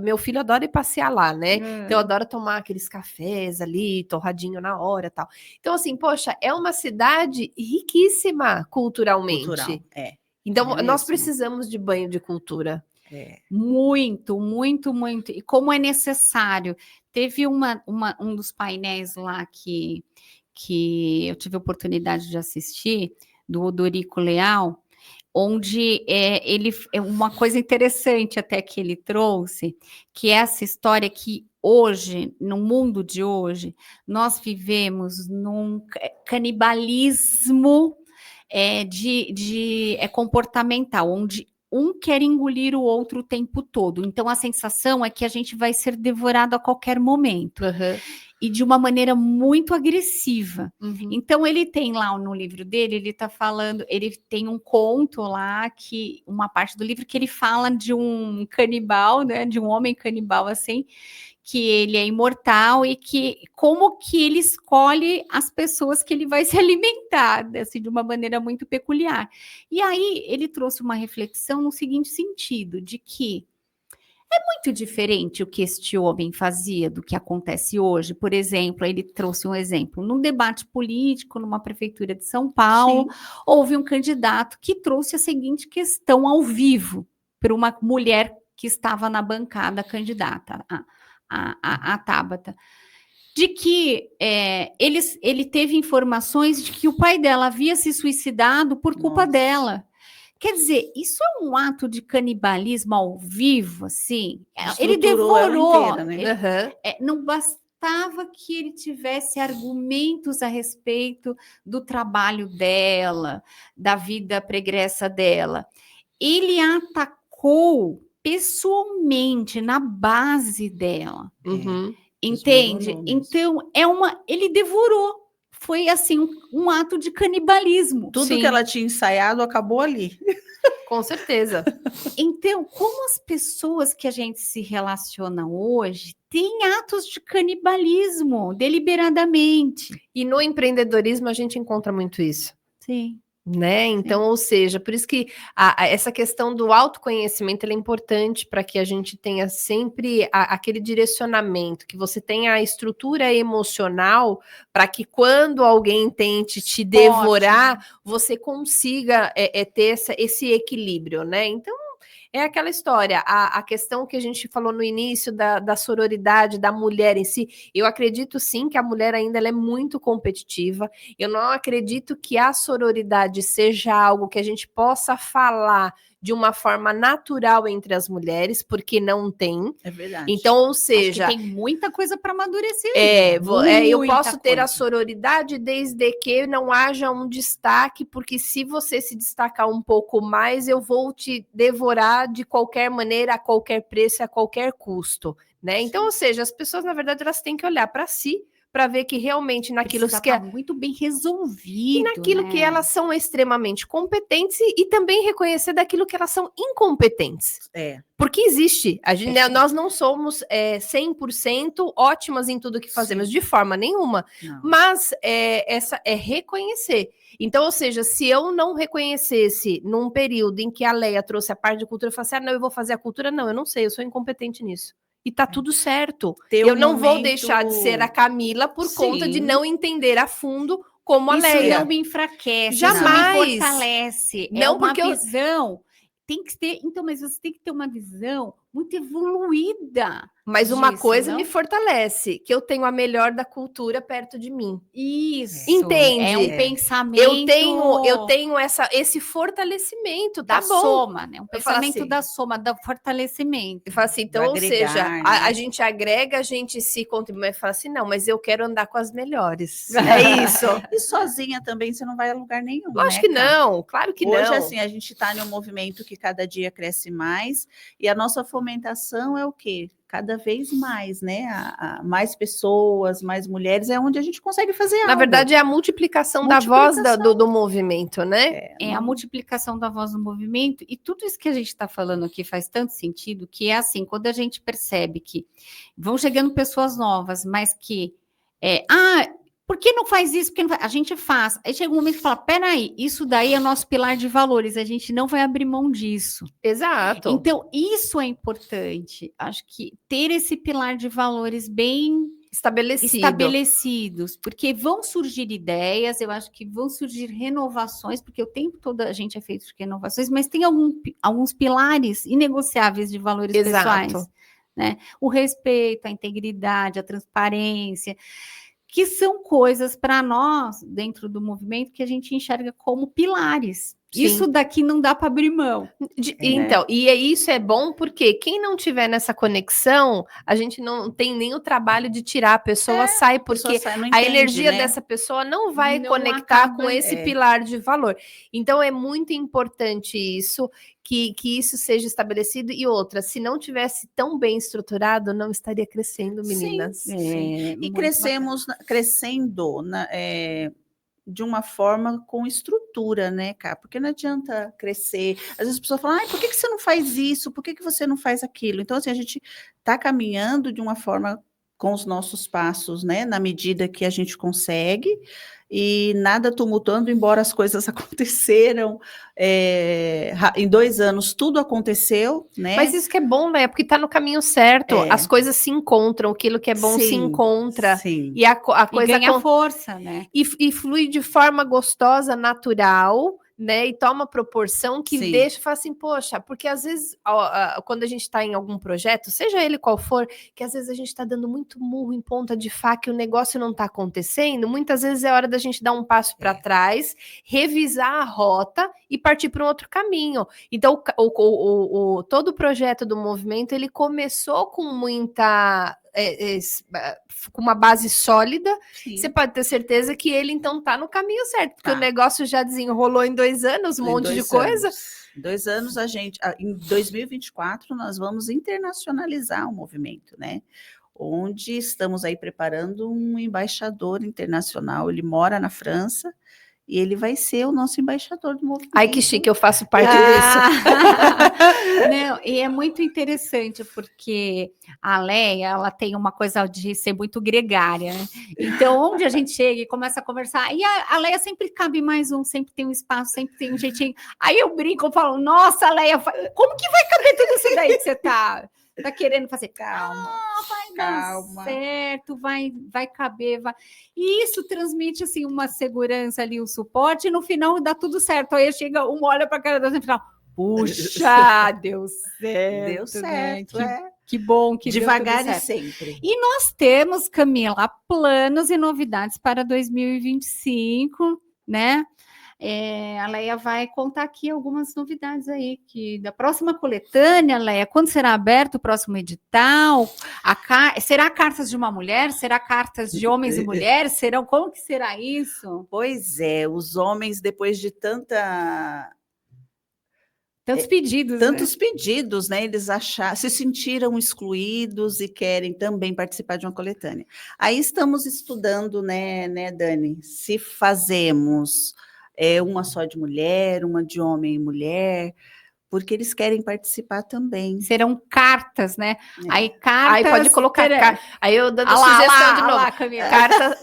S4: meu filho adora ir passear lá, né? Então eu adoro tomar aqueles cafés ali, torradinho na hora, tal. Então assim, poxa, é uma cidade riquíssima culturalmente.
S3: Cultural,
S4: Então
S3: É
S4: nós
S3: mesmo.
S4: precisamos de banho de cultura.
S2: Muito, muito, muito. E como é necessário. Teve um dos painéis lá que eu tive a oportunidade de assistir, do Odorico Leal, onde uma coisa interessante até que ele trouxe, que é essa história que hoje, no mundo de hoje, nós vivemos num canibalismo comportamental, onde um quer engolir o outro o tempo todo. Então, a sensação é que a gente vai ser devorado a qualquer momento. E de uma maneira muito agressiva. Então, ele tem lá no livro dele, ele está falando, ele tem um conto lá, uma parte do livro que ele fala de um canibal, né, de um homem canibal assim, que ele é imortal e como que ele escolhe as pessoas que ele vai se alimentar, assim, de uma maneira muito peculiar. E aí ele trouxe uma reflexão no seguinte sentido, de que é muito diferente o que este homem fazia do que acontece hoje. Por exemplo, ele trouxe um exemplo. Num debate político, numa prefeitura de São Paulo, houve um candidato que trouxe a seguinte questão ao vivo para uma mulher que estava na bancada candidata, a Tabata, de que ele teve informações de que o pai dela havia se suicidado por culpa dela. Quer dizer, isso é um ato de canibalismo ao vivo, assim. Ele devorou.
S3: Inteira, né?
S2: Não bastava que ele tivesse argumentos a respeito do trabalho dela, da vida pregressa dela. Ele atacou pessoalmente, na base dela.
S4: Uhum.
S2: Entende?
S3: Desmoronou mesmo.
S2: Então, ele devorou. Foi assim um ato de canibalismo.
S3: Tudo
S4: Sim.
S3: que ela tinha ensaiado acabou ali.
S4: Com certeza.
S2: Então, como as pessoas que a gente se relaciona hoje têm atos de canibalismo deliberadamente.
S4: E no empreendedorismo a gente encontra muito isso.
S2: Sim.
S4: Né? Então, ou seja, por isso que essa questão do autoconhecimento ela é importante para que a gente tenha sempre aquele direcionamento, que você tenha a estrutura emocional para que quando alguém tente te devorar, você consiga ter esse equilíbrio, né? Então, é aquela história, a questão que a gente falou no início da sororidade, da mulher em si, eu acredito sim que a mulher ainda ela é muito competitiva, eu não acredito que a sororidade seja algo que a gente possa falar de uma forma natural entre as mulheres, porque não tem.
S3: É verdade.
S4: Então, ou seja,
S2: acho que tem muita coisa para amadurecer.
S4: eu posso ter a sororidade desde que não haja um destaque, porque se você se destacar um pouco mais, eu vou te devorar de qualquer maneira, a qualquer preço, a qualquer custo, né? Então, ou seja, as pessoas, na verdade, elas têm que olhar para si, para ver que realmente naquilo
S2: Precisa
S4: que
S2: estar muito bem resolvido.
S4: e naquilo
S2: né?
S4: que elas são extremamente competentes e também reconhecer daquilo que elas são incompetentes.
S3: É.
S4: Porque existe, nós não somos 100% ótimas em tudo que fazemos,
S3: Sim.
S4: de forma nenhuma,
S3: Não.
S4: mas essa é reconhecer. Então, ou seja, se eu não reconhecesse num período em que a Leia trouxe a parte de cultura, eu falasse, não, eu vou fazer a cultura, não, eu não sei, eu sou incompetente nisso. E tá tudo certo.
S3: Ter
S4: Eu
S3: um
S4: não vou
S3: momento-
S4: deixar de ser a Camila por conta de
S3: Sim.
S4: não entender a fundo como a
S2: Isso
S4: Leia.
S2: não me enfraquece,
S4: Jamais.
S2: isso me fortalece.
S4: Não,
S2: é uma
S4: porque eu-
S2: visão. Tem que ter, então, mas você tem que ter uma visão muito evoluída.
S4: Mas uma
S2: disso,
S4: coisa
S2: não?
S4: me fortalece, que eu tenho a melhor da cultura perto de mim.
S2: Isso.
S4: Entende?
S2: É um
S3: É.
S2: pensamento.
S4: Eu tenho esse fortalecimento,
S2: da
S4: tá bom?
S2: soma, né? Um
S4: Eu falo
S2: pensamento
S4: assim,
S2: da soma, do fortalecimento.
S4: Eu falo assim, então,
S3: Do
S4: ou seja,
S3: agregar,
S4: a
S3: né?
S4: gente agrega, a gente se contribui, mas fala assim, não, mas eu quero andar com as melhores. É isso.
S3: E sozinha também você não vai a lugar nenhum,
S4: Lógico
S3: né,
S4: que
S3: Ká?
S4: não, claro que
S3: Hoje,
S4: não.
S3: assim, a gente está em um movimento que cada dia cresce mais e a nossa fomentação é o quê? Cada vez mais, né? Mais pessoas, mais mulheres, é onde a gente consegue fazer algo.
S4: Na verdade, é a multiplicação da voz do movimento, né?
S2: É a multiplicação da voz no movimento, e tudo isso que a gente está falando aqui faz tanto sentido, que é assim, quando a gente percebe que vão chegando pessoas novas, mas que, por que não faz isso? Porque não faz? A gente faz. Aí chega um momento que fala, peraí, isso daí é nosso pilar de valores, a gente não vai abrir mão disso.
S4: Exato.
S2: Então, isso é importante. Acho que ter esse pilar de valores bem estabelecidos, porque vão surgir ideias, eu acho que vão surgir renovações, porque o tempo todo a gente é feito de renovações, mas tem alguns pilares inegociáveis de valores pessoais, né? O respeito, a integridade, a transparência, que são coisas para nós, dentro do movimento, que a gente enxerga como pilares. Sim. Isso daqui não dá para abrir mão.
S4: Então, e isso é bom porque quem não tiver nessa conexão, a gente não tem nem o trabalho de tirar, a pessoa sai, porque a energia dessa pessoa não vai conectar com esse pilar de valor. Então, é muito importante isso, que isso seja estabelecido. E outra, se não tivesse tão bem estruturado, não estaria crescendo, meninas.
S3: Sim. E crescendo de uma forma com estrutura, né, Cá? Porque não adianta crescer. Às vezes as pessoas falam, por que você não faz isso? Por que você não faz aquilo? Então, assim, a gente está caminhando de uma forma com os nossos passos, né, na medida que a gente consegue, e nada tumultuando, embora as coisas aconteceram, em 2 anos tudo aconteceu, né?
S4: Mas isso que é bom, né? Porque tá no caminho certo, as coisas se encontram, aquilo que é bom se encontra, e a coisa
S2: ganha força, né?
S4: E flui de forma gostosa, natural, né? E toma proporção que deixa, fala assim, poxa, porque às vezes, quando a gente está em algum projeto, seja ele qual for, que às vezes a gente está dando muito murro em ponta de faca e o negócio não está acontecendo, muitas vezes é hora da gente dar um passo para trás, revisar a rota e partir para um outro caminho. Então, todo o projeto do movimento, ele começou com muita com uma base sólida,
S3: Sim.
S4: você pode ter certeza que ele, então, tá no caminho certo, porque
S3: Tá.
S4: o negócio já desenrolou em 2 anos, um
S3: Em
S4: monte de
S3: 2
S4: coisa.
S3: anos. Em 2 anos, em 2024, nós vamos internacionalizar o movimento, né? Onde estamos aí preparando um embaixador internacional. Ele mora na França e ele vai ser o nosso embaixador do movimento.
S4: Ai, que chique, eu faço parte disso.
S2: Não, e é muito interessante porque a Leia, ela tem uma coisa de ser muito gregária, né? Então, onde a gente chega e começa a conversar, e a Leia sempre cabe mais um, sempre tem um espaço, sempre tem um jeitinho. Aí eu brinco, eu falo, nossa, Leia, como que vai caber tudo isso daí que você tá querendo fazer? Calma, vai
S3: Calma.
S2: dar certo, vai caber, vai. E isso transmite, assim, uma segurança ali, um suporte, e no final dá tudo certo. Aí chega, uma olha para a cara da outra e fala, puxa, deu certo.
S3: Deu certo,
S2: né? Que bom que
S3: devagar
S2: deu
S3: e
S2: tudo certo.
S3: sempre.
S2: E nós temos, Camila, planos e novidades para 2025, né? A Leia vai contar aqui algumas novidades aí, que da próxima coletânea, Leia, quando será aberto o próximo edital? Será cartas de uma mulher? Será cartas de homens e mulheres? Como que será isso?
S3: Pois é, os homens, depois de tantos pedidos, né? Eles se sentiram excluídos e querem também participar de uma coletânea. Aí estamos estudando, né, Dani, se fazemos uma só de mulher, uma de homem e mulher, porque eles querem participar também.
S2: Serão cartas, né? Aí cartas.
S4: Aí pode colocar. Aí eu dando sugestão de novo.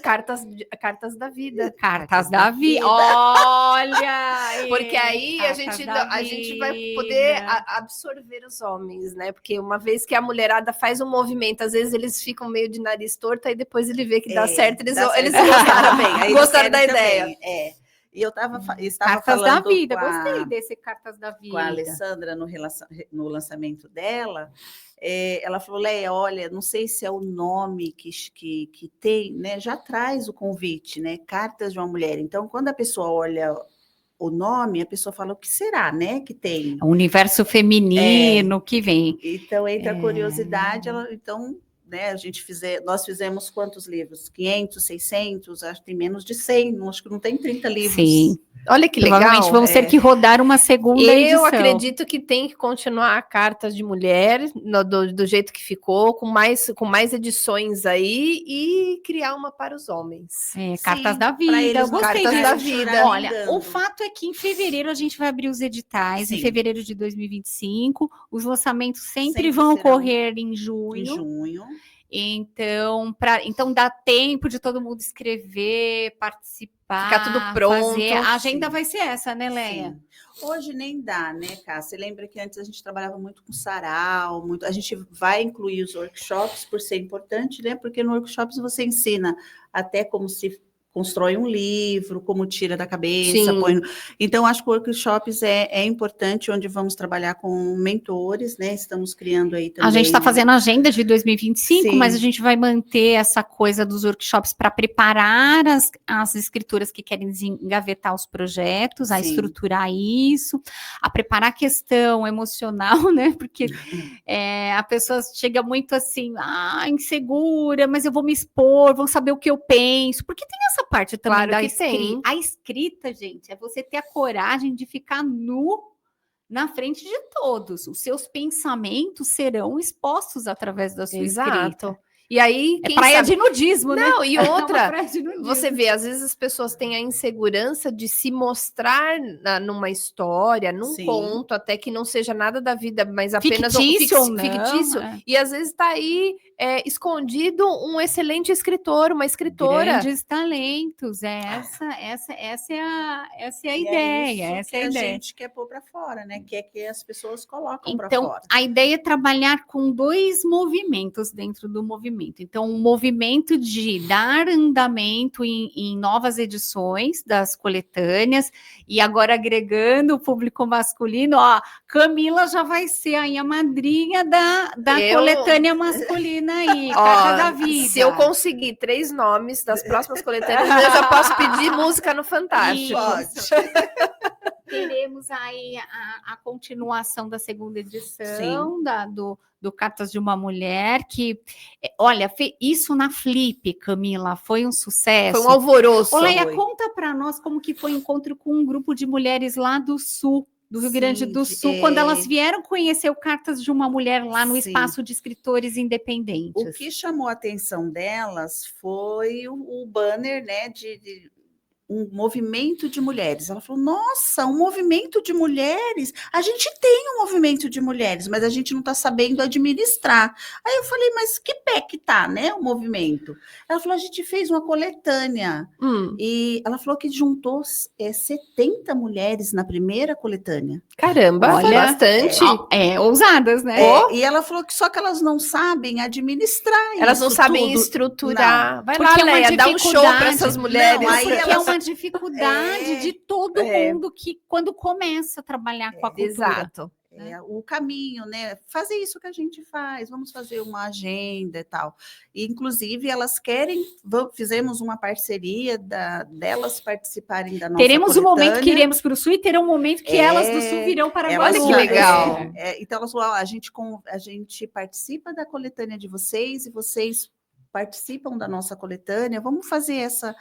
S4: Cartas da vida.
S2: Cartas da vida. Olha!
S4: Porque aí a gente vai poder absorver os homens, né? Porque uma vez que a mulherada faz um movimento, às vezes eles ficam meio de nariz torto, aí depois ele vê que dá certo, eles gostaram também. Aí gostaram da ideia.
S3: E eu estava
S2: Cartas
S3: falando
S2: da vida, gostei desse Cartas da Vida.
S3: Com a Alessandra no lançamento dela, ela falou, Leia, olha, não sei se é o nome que tem, né? Já traz o convite, né? Cartas de uma Mulher. Então, quando a pessoa olha o nome, a pessoa fala, o que será, né? Que tem.
S2: O universo feminino que vem.
S3: Então, entra a curiosidade, então... Né, nós fizemos quantos livros? 500, 600, acho que tem menos de 100, acho que não tem 30 livros.
S2: Sim.
S4: Olha que legal.
S2: Provavelmente vamos ter que rodar uma segunda edição.
S4: Eu acredito que tem que continuar a Cartas de Mulher, do jeito que ficou, com mais edições aí, e criar uma para os homens.
S2: Cartas da Vida, eu gostei
S4: Cartas da Vida.
S2: Olha, o fato é que em fevereiro a gente vai abrir os editais, em fevereiro de 2025, os lançamentos sempre vão ocorrer em junho. Então, dá tempo de todo mundo escrever, participar,
S4: ficar tudo pronto.
S2: A agenda vai ser essa, né, Leia?
S3: Sim. Hoje nem dá, né, Cássia? Você lembra que antes a gente trabalhava muito com sarau, a gente vai incluir os workshops por ser importante, né? Porque no workshops você ensina até como se constrói um livro, como tira da cabeça, põe... Então, acho que workshops é importante, onde vamos trabalhar com mentores, né? Estamos criando aí também...
S2: A gente está fazendo a agenda de 2025, mas a gente vai manter essa coisa dos workshops para preparar as escrituras que querem engavetar os projetos, a estruturar isso, a preparar a questão emocional, né? Porque a pessoa chega muito assim, insegura, mas eu vou me expor, vão saber o que eu penso, porque tem essa parte também da escrita. A escrita, gente, é você ter a coragem de ficar nu na frente de todos. Os seus pensamentos serão expostos através da sua escrita.
S4: E aí,
S2: praia de nudismo, né?
S4: Não, e outra, você vê, às vezes as pessoas têm a insegurança de se mostrar numa história, num conto, até que não seja nada da vida, mas apenas fictício. E às vezes está aí escondido um excelente escritor, uma escritora.
S2: Grandes talentos, essa é a ideia. Essa é a ideia.
S3: A gente quer pôr para fora, né? Quer que as pessoas colocam para
S2: então,
S3: fora.
S2: A ideia é trabalhar com 2 movimentos dentro do movimento. Então, um movimento de dar andamento em novas edições das coletâneas, e agora agregando o público masculino, Camila já vai ser aí a madrinha da coletânea masculina aí, Carta da Vida.
S4: Se eu conseguir 3 nomes das próximas coletâneas, eu já posso pedir música no Fantástico.
S2: temos aí a continuação da segunda edição do Cartas de uma Mulher, que, olha, isso na Flip, Camila, foi um sucesso.
S4: Foi um alvoroço.
S2: Ô, Leia,
S3: Foi.
S2: conta para nós como que foi o encontro com um grupo de mulheres lá do Sul, do Rio
S3: Sim,
S2: Grande do Sul, quando elas vieram conhecer o Cartas de uma Mulher lá no
S3: Sim.
S2: Espaço de Escritores Independentes.
S3: O que chamou a atenção delas foi o banner, né, de um movimento de mulheres. Ela falou, nossa, um movimento de mulheres? A gente tem um movimento de mulheres, mas a gente não está sabendo administrar. Aí eu falei, mas que pé que tá, né, o movimento? Ela falou, a gente fez uma coletânea. E ela falou que juntou 70 mulheres na primeira coletânea.
S4: Caramba, foi
S2: Olha,
S4: bastante.
S2: Ousadas, né?
S3: E ela falou que só que elas não sabem administrar
S4: Elas não
S3: isso
S4: sabem
S3: tudo.
S4: estruturar. Vai
S2: Porque
S4: lá,
S2: é uma
S4: Leia, dá um show para
S2: dificuldade.
S4: essas mulheres.
S3: Não, aí
S2: Porque é
S3: elas-
S2: uma dificuldade de todo mundo que, quando começa a trabalhar com a cultura.
S4: Exato.
S3: O caminho, né? Fazer isso que a gente faz, vamos fazer uma agenda e tal. E, inclusive, elas querem, fizemos uma parceria delas participarem da nossa
S2: Teremos um momento que
S3: coletânea.
S2: iremos para o Sul e terá um momento que elas do Sul virão para
S3: Elas
S2: Guarulhos.
S4: Olha que legal.
S3: Então, elas falaram, a gente participa da coletânea de vocês e vocês participam da nossa coletânea, vamos fazer essa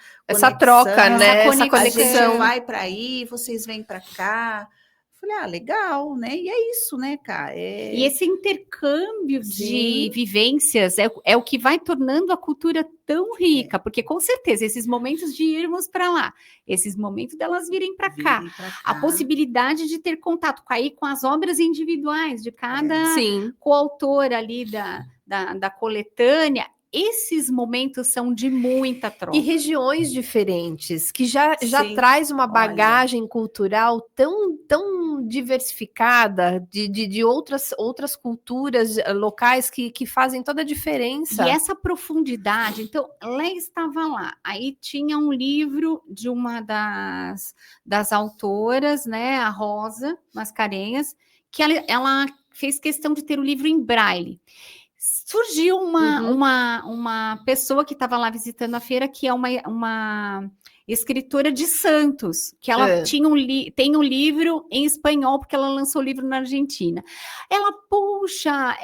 S4: troca, né?
S2: essa
S4: Essa
S3: A
S4: conexão.
S3: gente vai para aí, vocês vêm para cá. Falei, legal, né? E é isso, né, cara?
S2: E esse intercâmbio de
S3: Sim.
S2: vivências é o que vai tornando a cultura tão rica, porque com certeza esses momentos de irmos para lá, esses momentos delas virem para cá, a possibilidade de ter contato com as obras individuais de cada
S4: Sim.
S2: coautor ali da coletânea, esses momentos são de muita troca.
S4: E regiões diferentes, que já
S3: Sim.
S4: traz uma
S3: Olha.
S4: bagagem cultural tão diversificada de outras culturas locais que fazem toda a diferença.
S2: E essa profundidade, então, Leia estava lá, aí tinha um livro de uma das autoras, né, a Rosa Mascarenhas, que ela fez questão de ter o livro em braille. Surgiu uma pessoa que estava lá visitando a feira, que é uma escritora de Santos, que ela tem um livro em espanhol, porque ela lançou o livro na Argentina. Ela, puxa,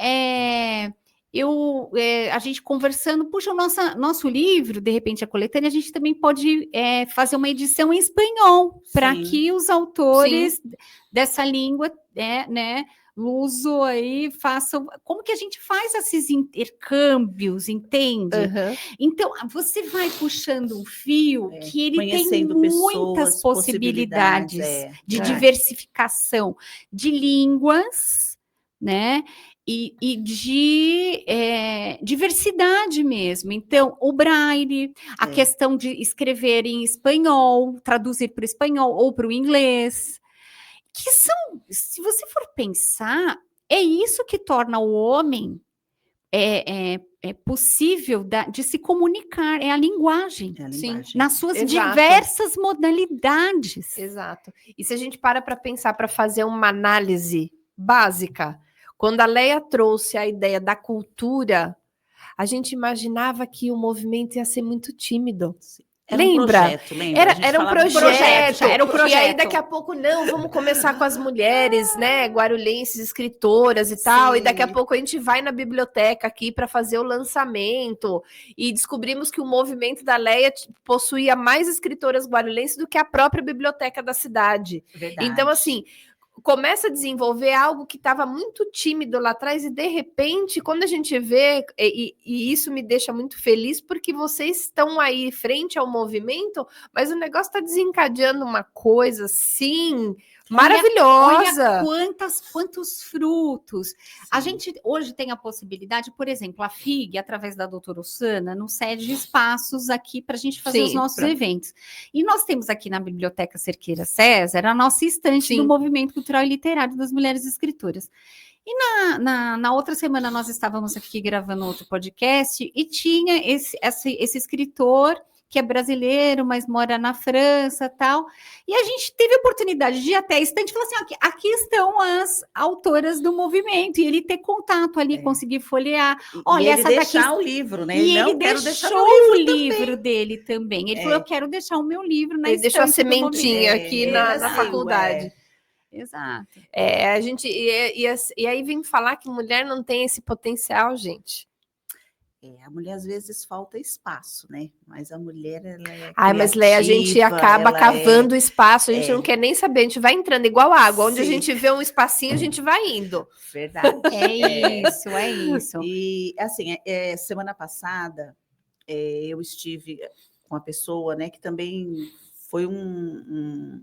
S2: a gente conversando, puxa, o nosso livro, de repente a coletânea, a gente também pode fazer uma edição em espanhol, para que os autores dessa língua, né, luso aí, façam... Como que a gente faz esses intercâmbios, entende? Então, você vai puxando um fio que ele tem muitas possibilidades de diversificação de línguas, né? E de diversidade mesmo. Então, o braille, a questão de escrever em espanhol, traduzir para o espanhol ou para o inglês, que são, se você for pensar, é isso que torna o homem possível de se comunicar, é a linguagem.
S3: Sim,
S2: nas suas diversas modalidades.
S4: Exato. E se a gente para pensar, para fazer uma análise básica, quando a Leia trouxe a ideia da cultura, a gente imaginava que o movimento ia ser muito tímido.
S3: Era
S4: lembra?
S3: Um projeto, lembra?
S4: Era um projeto. E aí, daqui a pouco, vamos começar com as mulheres, né? Guarulhenses, escritoras e tal. E daqui a pouco a gente vai na biblioteca aqui para fazer o lançamento. E descobrimos que o movimento da Leia possuía mais escritoras guarulhenses do que a própria biblioteca da cidade.
S3: Verdade.
S4: Então, assim, começa a desenvolver algo que estava muito tímido lá atrás e, de repente, quando a gente vê, e isso me deixa muito feliz, porque vocês estão aí frente ao movimento, mas o negócio está desencadeando uma coisa, assim, maravilhosa.
S2: Olha quantos frutos. A gente hoje tem a possibilidade, por exemplo, a FIG, através da doutora Ossana, nos cede espaços aqui para a gente fazer os nossos eventos. E nós temos aqui na Biblioteca Cerqueira César a nossa estante do Movimento Cultural e Literário das Mulheres Escritoras. E na outra semana nós estávamos aqui gravando outro podcast e tinha esse escritor que é brasileiro, mas mora na França e tal. E a gente teve a oportunidade de ir até a estante e falar assim, aqui estão as autoras do movimento, e ele ter contato ali, conseguir folhear. Olha,
S3: e ele
S2: essa
S3: deixar
S2: daqui...
S3: o livro, né?
S2: E
S3: Não,
S2: ele
S3: quero
S2: deixou
S3: deixar
S2: o livro dele também. Ele falou, eu quero deixar o meu livro na
S4: ele
S2: estante
S4: deixou a
S2: do
S4: sementinha
S2: movimento.
S4: aqui na faculdade.
S2: Exato.
S4: A gente e aí vem falar que mulher não tem esse potencial, gente.
S3: A mulher às vezes falta espaço, né? Mas a mulher, ela é
S4: Mas Leia, a gente
S3: criativa,
S4: acaba
S3: ela
S4: cavando espaço, a gente
S3: é.
S4: não quer nem saber, a gente vai entrando igual água, onde a
S3: Sim.
S4: gente vê um espacinho, a gente vai indo.
S3: Verdade.
S2: É isso.
S3: E assim, semana passada eu estive com uma pessoa, né, que também foi uma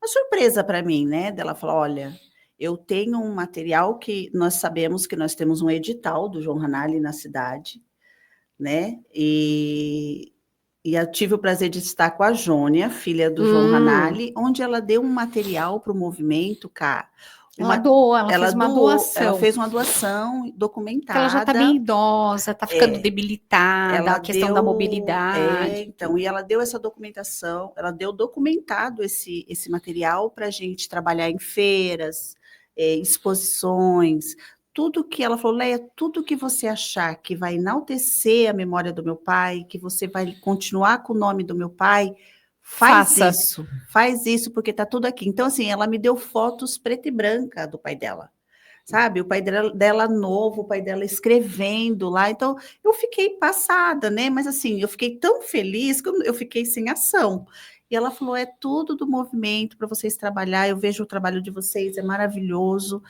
S3: surpresa para mim, né? Dela falou: olha, eu tenho um material que nós sabemos que nós temos um edital do João Ranalli na cidade, né? E eu tive o prazer de estar com a Jônia, filha do João Ranalli, onde ela deu um material para o movimento, cara.
S2: Ela fez uma doação.
S3: Ela fez uma doação documentada.
S2: Porque ela já está bem idosa, está ficando debilitada, a questão da mobilidade.
S3: Então, e ela deu essa documentação, ela deu documentado esse material para a gente trabalhar em feiras, exposições, tudo que ela falou, Leia, tudo que você achar que vai enaltecer a memória do meu pai, que você vai continuar com o nome do meu pai, faz isso, porque está tudo aqui. Então, assim, ela me deu fotos preta e branca do pai dela, sabe? O pai dela novo, o pai dela escrevendo lá. Então, eu fiquei passada, né? Mas, assim, eu fiquei tão feliz que eu fiquei sem ação. E ela falou, é tudo do movimento para vocês trabalhar, eu vejo o trabalho de vocês, é maravilhoso,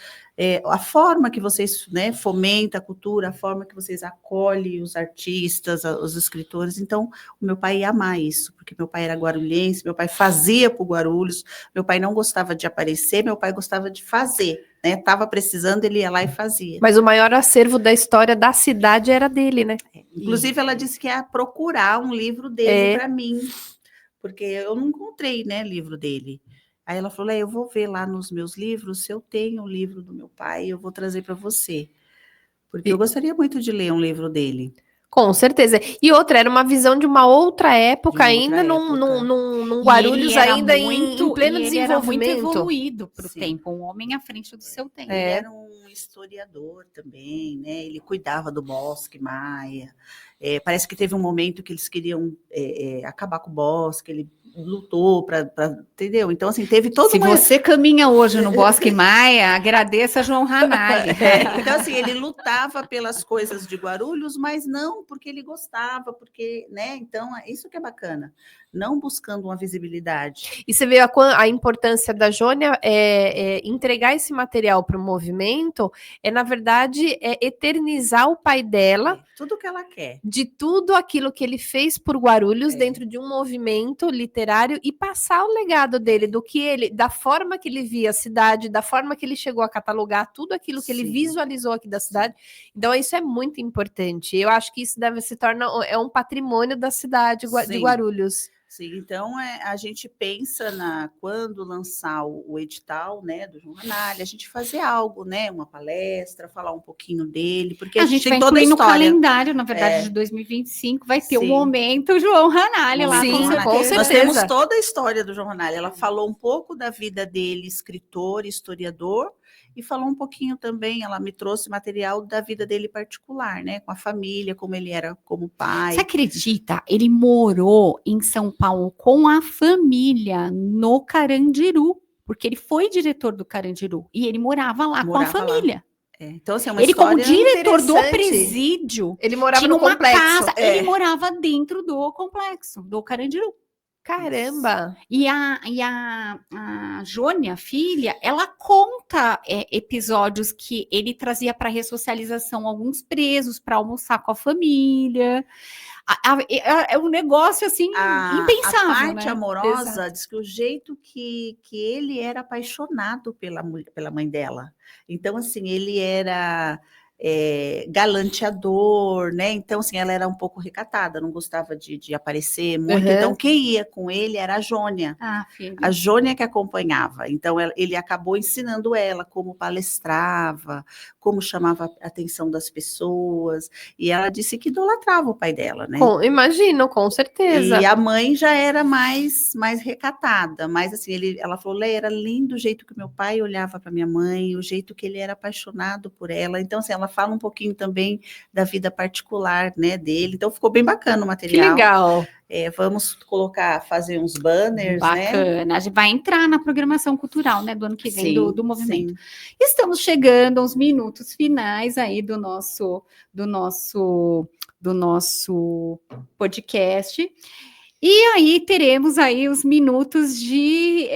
S3: a forma que vocês, né, fomentam a cultura, a forma que vocês acolhem os artistas, os escritores. Então, o meu pai ia amar isso, porque meu pai era guarulhense, meu pai fazia por Guarulhos, meu pai não gostava de aparecer, meu pai gostava de fazer, né? Estava precisando, ele ia lá e fazia.
S4: Mas o maior acervo da história da cidade era dele, né?
S3: Inclusive, ela disse que ia procurar um livro dele para mim, porque eu não encontrei, né, livro dele. Aí ela falou, eu vou ver lá nos meus livros, se eu tenho o livro do meu pai, eu vou trazer para você. Porque eu gostaria muito de ler um livro dele.
S4: Com certeza. E outra, era uma visão de uma outra época, ainda num Guarulhos, ainda em pleno desenvolvimento. Ele era muito
S2: evoluído para o tempo, um homem à frente do seu tempo.
S3: Ele era um historiador também, né? Ele cuidava do Bosque Maia. Parece que teve um momento que eles queriam acabar com o Bosque, ele lutou para, entendeu? Então, assim, teve todo
S2: Se você caminha hoje no Bosque Maia, agradeça a João Ranalli.
S3: Então, assim, ele lutava pelas coisas de Guarulhos, mas não porque ele gostava, porque, né? Então, isso que é bacana, não buscando uma visibilidade.
S4: E você vê a importância da Jônia entregar esse material para o movimento, na verdade, eternizar o pai dela.
S3: Tudo que ela quer.
S4: De tudo aquilo que ele fez por Guarulhos dentro de um movimento literário e passar o legado dele, da forma que ele via a cidade, da forma que ele chegou a catalogar tudo aquilo que ele visualizou aqui da cidade. Então, isso é muito importante. Eu acho que isso se torna um patrimônio da cidade de Guarulhos.
S3: Sim, então a gente pensa quando lançar o edital, né, do João Ranalli, a gente fazer algo, né, uma palestra, falar um pouquinho dele, porque
S2: a gente
S3: tem
S2: vai
S3: toda a
S2: incluir
S3: história.
S2: No calendário, na verdade, de 2025, vai ter um momento João Ranalli lá.
S4: Sim, com certeza.
S3: Nós temos toda a história do João Ranalli. Ela falou um pouco da vida dele, escritor, historiador, e falou um pouquinho também, ela me trouxe material da vida dele particular, né? Com a família, como ele era como pai.
S2: Você acredita? Ele morou em São Paulo com a família no Carandiru, porque ele foi diretor do Carandiru e ele morava lá com a família.
S3: Então, assim, é uma
S2: ele,
S3: história
S2: como diretor do presídio,
S4: ele morava
S2: tinha
S4: no
S2: uma
S4: complexo.
S2: casa, ele morava dentro do complexo, do Carandiru.
S4: Caramba!
S2: E a Jônia, filha, ela conta episódios que ele trazia para ressocialização alguns presos para almoçar com a família. É um negócio assim impensável.
S3: A parte
S2: né?
S3: amorosa diz que o jeito que ele era apaixonado pela mãe dela. Então, assim, ele era galanteador, né? Então, assim, ela era um pouco recatada, não gostava de aparecer muito. Então, quem ia com ele era a Jônia. A Jônia que acompanhava. Então, ele acabou ensinando ela como palestrava, como chamava a atenção das pessoas. E ela disse que idolatrava o pai dela, né?
S4: Imagino, com certeza.
S3: E a mãe já era mais recatada. Mas, assim, ela falou, Leia, era lindo o jeito que meu pai olhava para minha mãe, o jeito que ele era apaixonado por ela. Então, assim, ela fala um pouquinho também da vida particular, né, dele. Então ficou bem bacana o
S4: Que
S3: material.
S4: legal.
S3: Vamos fazer uns banners, né?
S2: Bacana. A gente vai entrar na programação cultural, né, do ano que vem do movimento.
S3: sim.
S2: Estamos chegando aos minutos finais aí do nosso podcast. E aí teremos aí os minutos de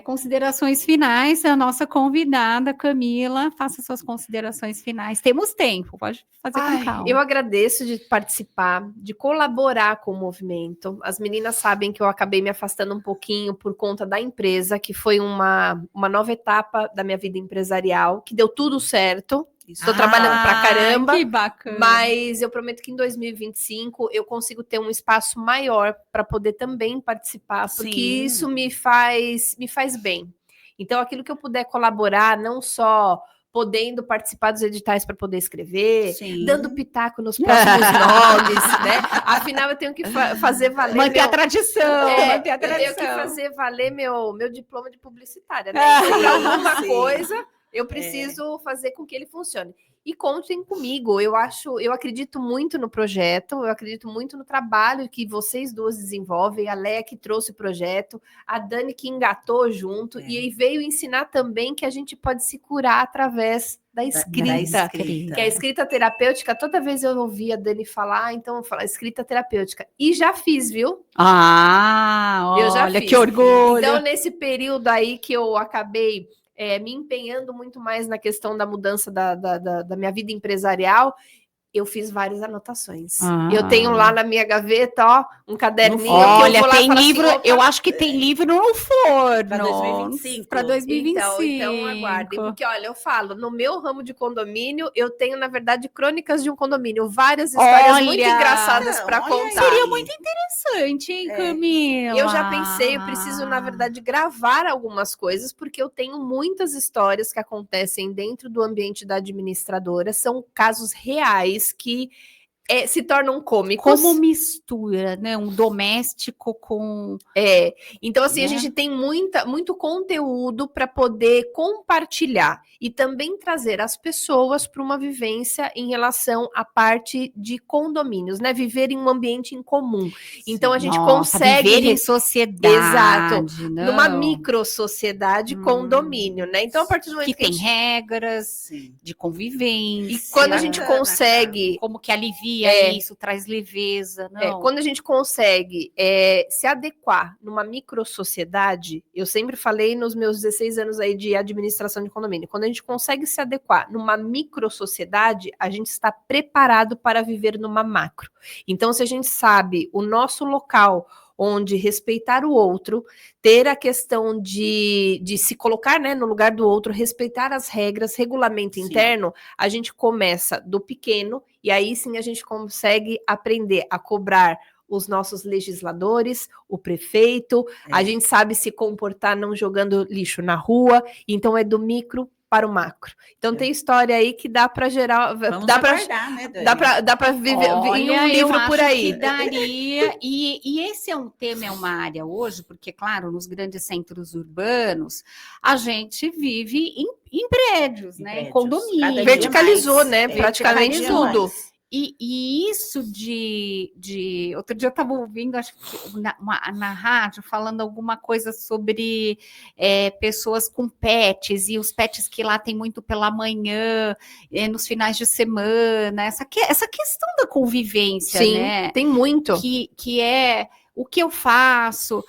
S2: considerações finais da nossa convidada, Camila. Faça suas considerações finais. Temos tempo, pode fazer com calma.
S4: Eu agradeço de participar, de colaborar com o movimento. As meninas sabem que eu acabei me afastando um pouquinho por conta da empresa, que foi uma nova etapa da minha vida empresarial, que deu tudo certo. Estou trabalhando pra caramba,
S2: que bacana.
S4: mas eu prometo que em 2025 eu consigo ter um espaço maior para poder também participar, porque
S3: Sim.
S4: isso me faz bem. Então, aquilo que eu puder colaborar, não só podendo participar dos editais para poder escrever,
S3: Sim.
S4: dando pitaco nos próximos nomes, né? Afinal, eu tenho que fazer valer
S2: Manter a tradição, manter a
S4: eu tenho
S2: tradição.
S4: que fazer valer meu diploma de publicitária, né? Então, para alguma
S3: Sim.
S4: coisa, eu preciso fazer com que ele funcione. E contem comigo, eu acredito muito no projeto, eu acredito muito no trabalho que vocês duas desenvolvem, a Léa que trouxe o projeto, a Dani que engatou junto, e aí veio ensinar também que a gente pode se curar através da escrita. Que a escrita terapêutica, toda vez eu ouvia a Dani falar, então eu falo escrita terapêutica. E já fiz, viu?
S2: Eu já
S4: fiz.
S2: que orgulho.
S4: Então, nesse período aí que eu acabei me empenhando muito mais na questão da mudança da minha vida empresarial, eu fiz várias anotações. Eu tenho lá na minha gaveta, ó, um caderninho.
S2: Olha,
S4: que eu vou lá
S2: tem
S4: e
S2: livro,
S4: assim,
S2: eu acho que tem livro no forno.
S3: Para 2025.
S2: Para 2025.
S4: Então aguardem. Porque, olha, eu falo, no meu ramo de condomínio, eu tenho, na verdade, crônicas de um condomínio. Várias histórias muito engraçadas para contar.
S2: Seria muito interessante, hein, Camila?
S4: Eu já pensei, eu preciso, na verdade, gravar algumas coisas, porque eu tenho muitas histórias que acontecem dentro do ambiente da administradora. São casos reais que se tornam cômicos.
S2: Como mistura, né? Um doméstico com...
S4: Então, assim, a gente tem muito conteúdo para poder compartilhar e também trazer as pessoas para uma vivência em relação à parte de condomínios, né? Viver em um ambiente em comum. Então, a gente consegue...
S2: Viver em sociedade.
S4: Exato. Numa micro-sociedade condomínio, né? Então, a partir do momento
S2: que tem regras de convivência.
S4: E quando a gente consegue...
S2: Como que alivia isso, traz leveza.
S4: Quando a gente consegue se adequar numa micro-sociedade, eu sempre falei nos meus 16 anos aí de administração de condomínio, quando a gente consegue se adequar numa micro-sociedade, a gente está preparado para viver numa macro. Então, se a gente sabe o nosso local, onde respeitar o outro, ter a questão de se colocar, né, no lugar do outro, respeitar as regras, regulamento interno, a gente começa do pequeno e aí sim a gente consegue aprender a cobrar os nossos legisladores, o prefeito, a gente sabe se comportar não jogando lixo na rua, então é do micro para o macro. Então tem história aí que dá para gerar, dá para viver em um livro por aí.
S2: Que daria. E esse é um tema, é uma área hoje, porque claro, nos grandes centros urbanos a gente vive em prédios, né? Em condomínios.
S4: Verticalizou, né? Praticamente tudo.
S2: E isso outro dia eu estava ouvindo, acho que na rádio, falando alguma coisa sobre pessoas com pets, e os pets que lá tem muito pela manhã, nos finais de semana, essa questão da convivência, né?
S4: Tem muito.
S2: Que é o que eu faço.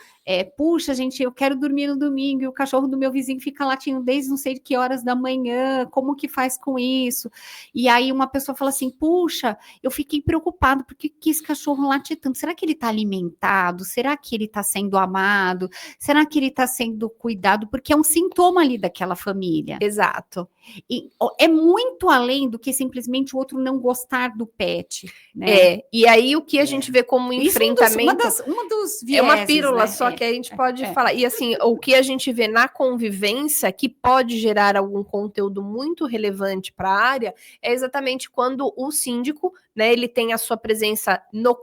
S2: Puxa, gente, eu quero dormir no domingo e o cachorro do meu vizinho fica latindo desde não sei de que horas da manhã, como que faz com isso? E aí uma pessoa fala assim, puxa, eu fiquei preocupado, porque que esse cachorro late tanto? Será que ele está alimentado? Será que ele está sendo amado? Será que ele está sendo cuidado? Porque é um sintoma ali daquela família.
S4: Exato.
S2: E é muito além do que simplesmente o outro não gostar do pet, né?
S4: E aí o que a gente vê como enfrentamento...
S2: Uma dos vieses,
S4: é uma pílula,
S2: né?
S4: só que a gente pode falar. E assim, o que a gente vê na convivência que pode gerar algum conteúdo muito relevante para a área é exatamente quando o síndico, né, ele tem a sua presença no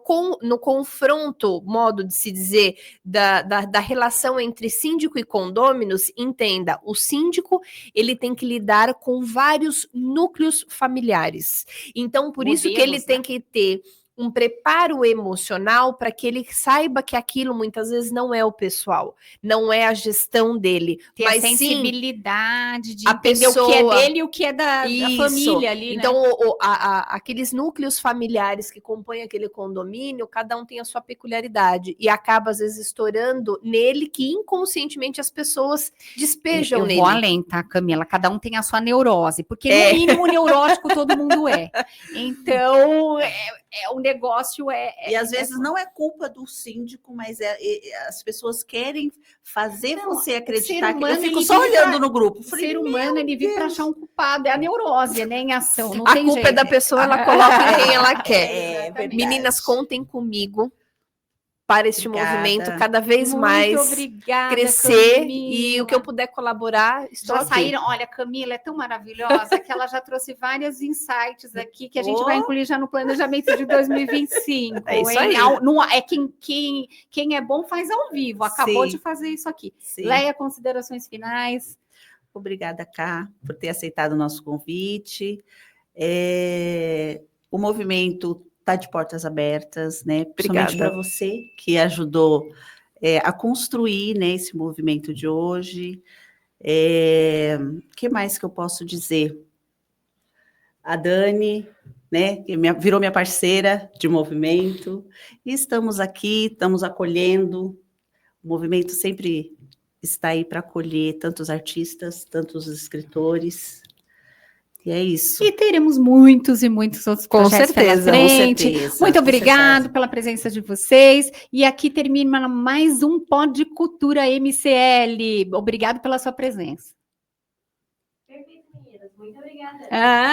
S4: confronto, modo de se dizer, da relação entre síndico e condôminos. Entenda, o síndico, ele tem que lidar com vários núcleos familiares. Então, por isso que ele tem que ter um preparo emocional para que ele saiba que aquilo muitas vezes não é o pessoal, não é a gestão dele,
S2: Ter
S4: mas
S2: a sensibilidade de
S4: a
S2: entender o que é
S4: pessoa.
S2: dele e o que é da família ali,
S4: então,
S2: né?
S4: aqueles núcleos familiares que compõem aquele condomínio, cada um tem a sua peculiaridade e acaba às vezes estourando nele, que inconscientemente as pessoas despejam nele.
S2: Eu vou além, tá, Camila? Cada um tem a sua neurose, porque no mínimo neurótico todo mundo é. Então, o negócio
S3: E às vezes não é culpa do síndico, mas as pessoas querem fazer você acreditar que eu fico só olhando no grupo.
S2: O ser humano, ele vive para achar um culpado, é a neurose, né, em ação, não
S4: a
S2: tem
S4: culpa
S2: jeito.
S4: é da pessoa, ela coloca em quem ela quer.
S3: Verdade.
S4: Meninas, contem comigo para este
S3: Obrigada.
S4: movimento cada vez
S2: Muito
S4: mais
S2: obrigada,
S4: crescer,
S2: Camila.
S4: e o que eu puder colaborar, estou
S2: Já
S4: aqui.
S2: saíram, olha, Camila é tão maravilhosa que ela já trouxe vários insights aqui que a gente vai incluir já no planejamento de 2025.
S4: É isso aí.
S2: Quem é bom faz ao vivo, acabou
S3: Sim.
S2: de fazer isso aqui.
S3: Sim.
S2: Leia, considerações finais.
S3: Obrigada, Cá, por ter aceitado o nosso convite. O movimento está de portas abertas, né? Principalmente para você que ajudou a construir, né, esse movimento de hoje. O que mais que eu posso dizer? A Dani, né, que virou minha parceira de movimento, e estamos aqui, estamos acolhendo. O movimento sempre está aí para acolher tantos artistas, tantos escritores. E é isso.
S2: E teremos muitos e muitos outros projetos pela frente.
S3: Com certeza.
S2: Muito obrigado pela presença de vocês. E aqui termina mais um Pod Cultura MCL. Obrigado pela sua presença.
S1: Perfeito, meninas. Muito obrigada.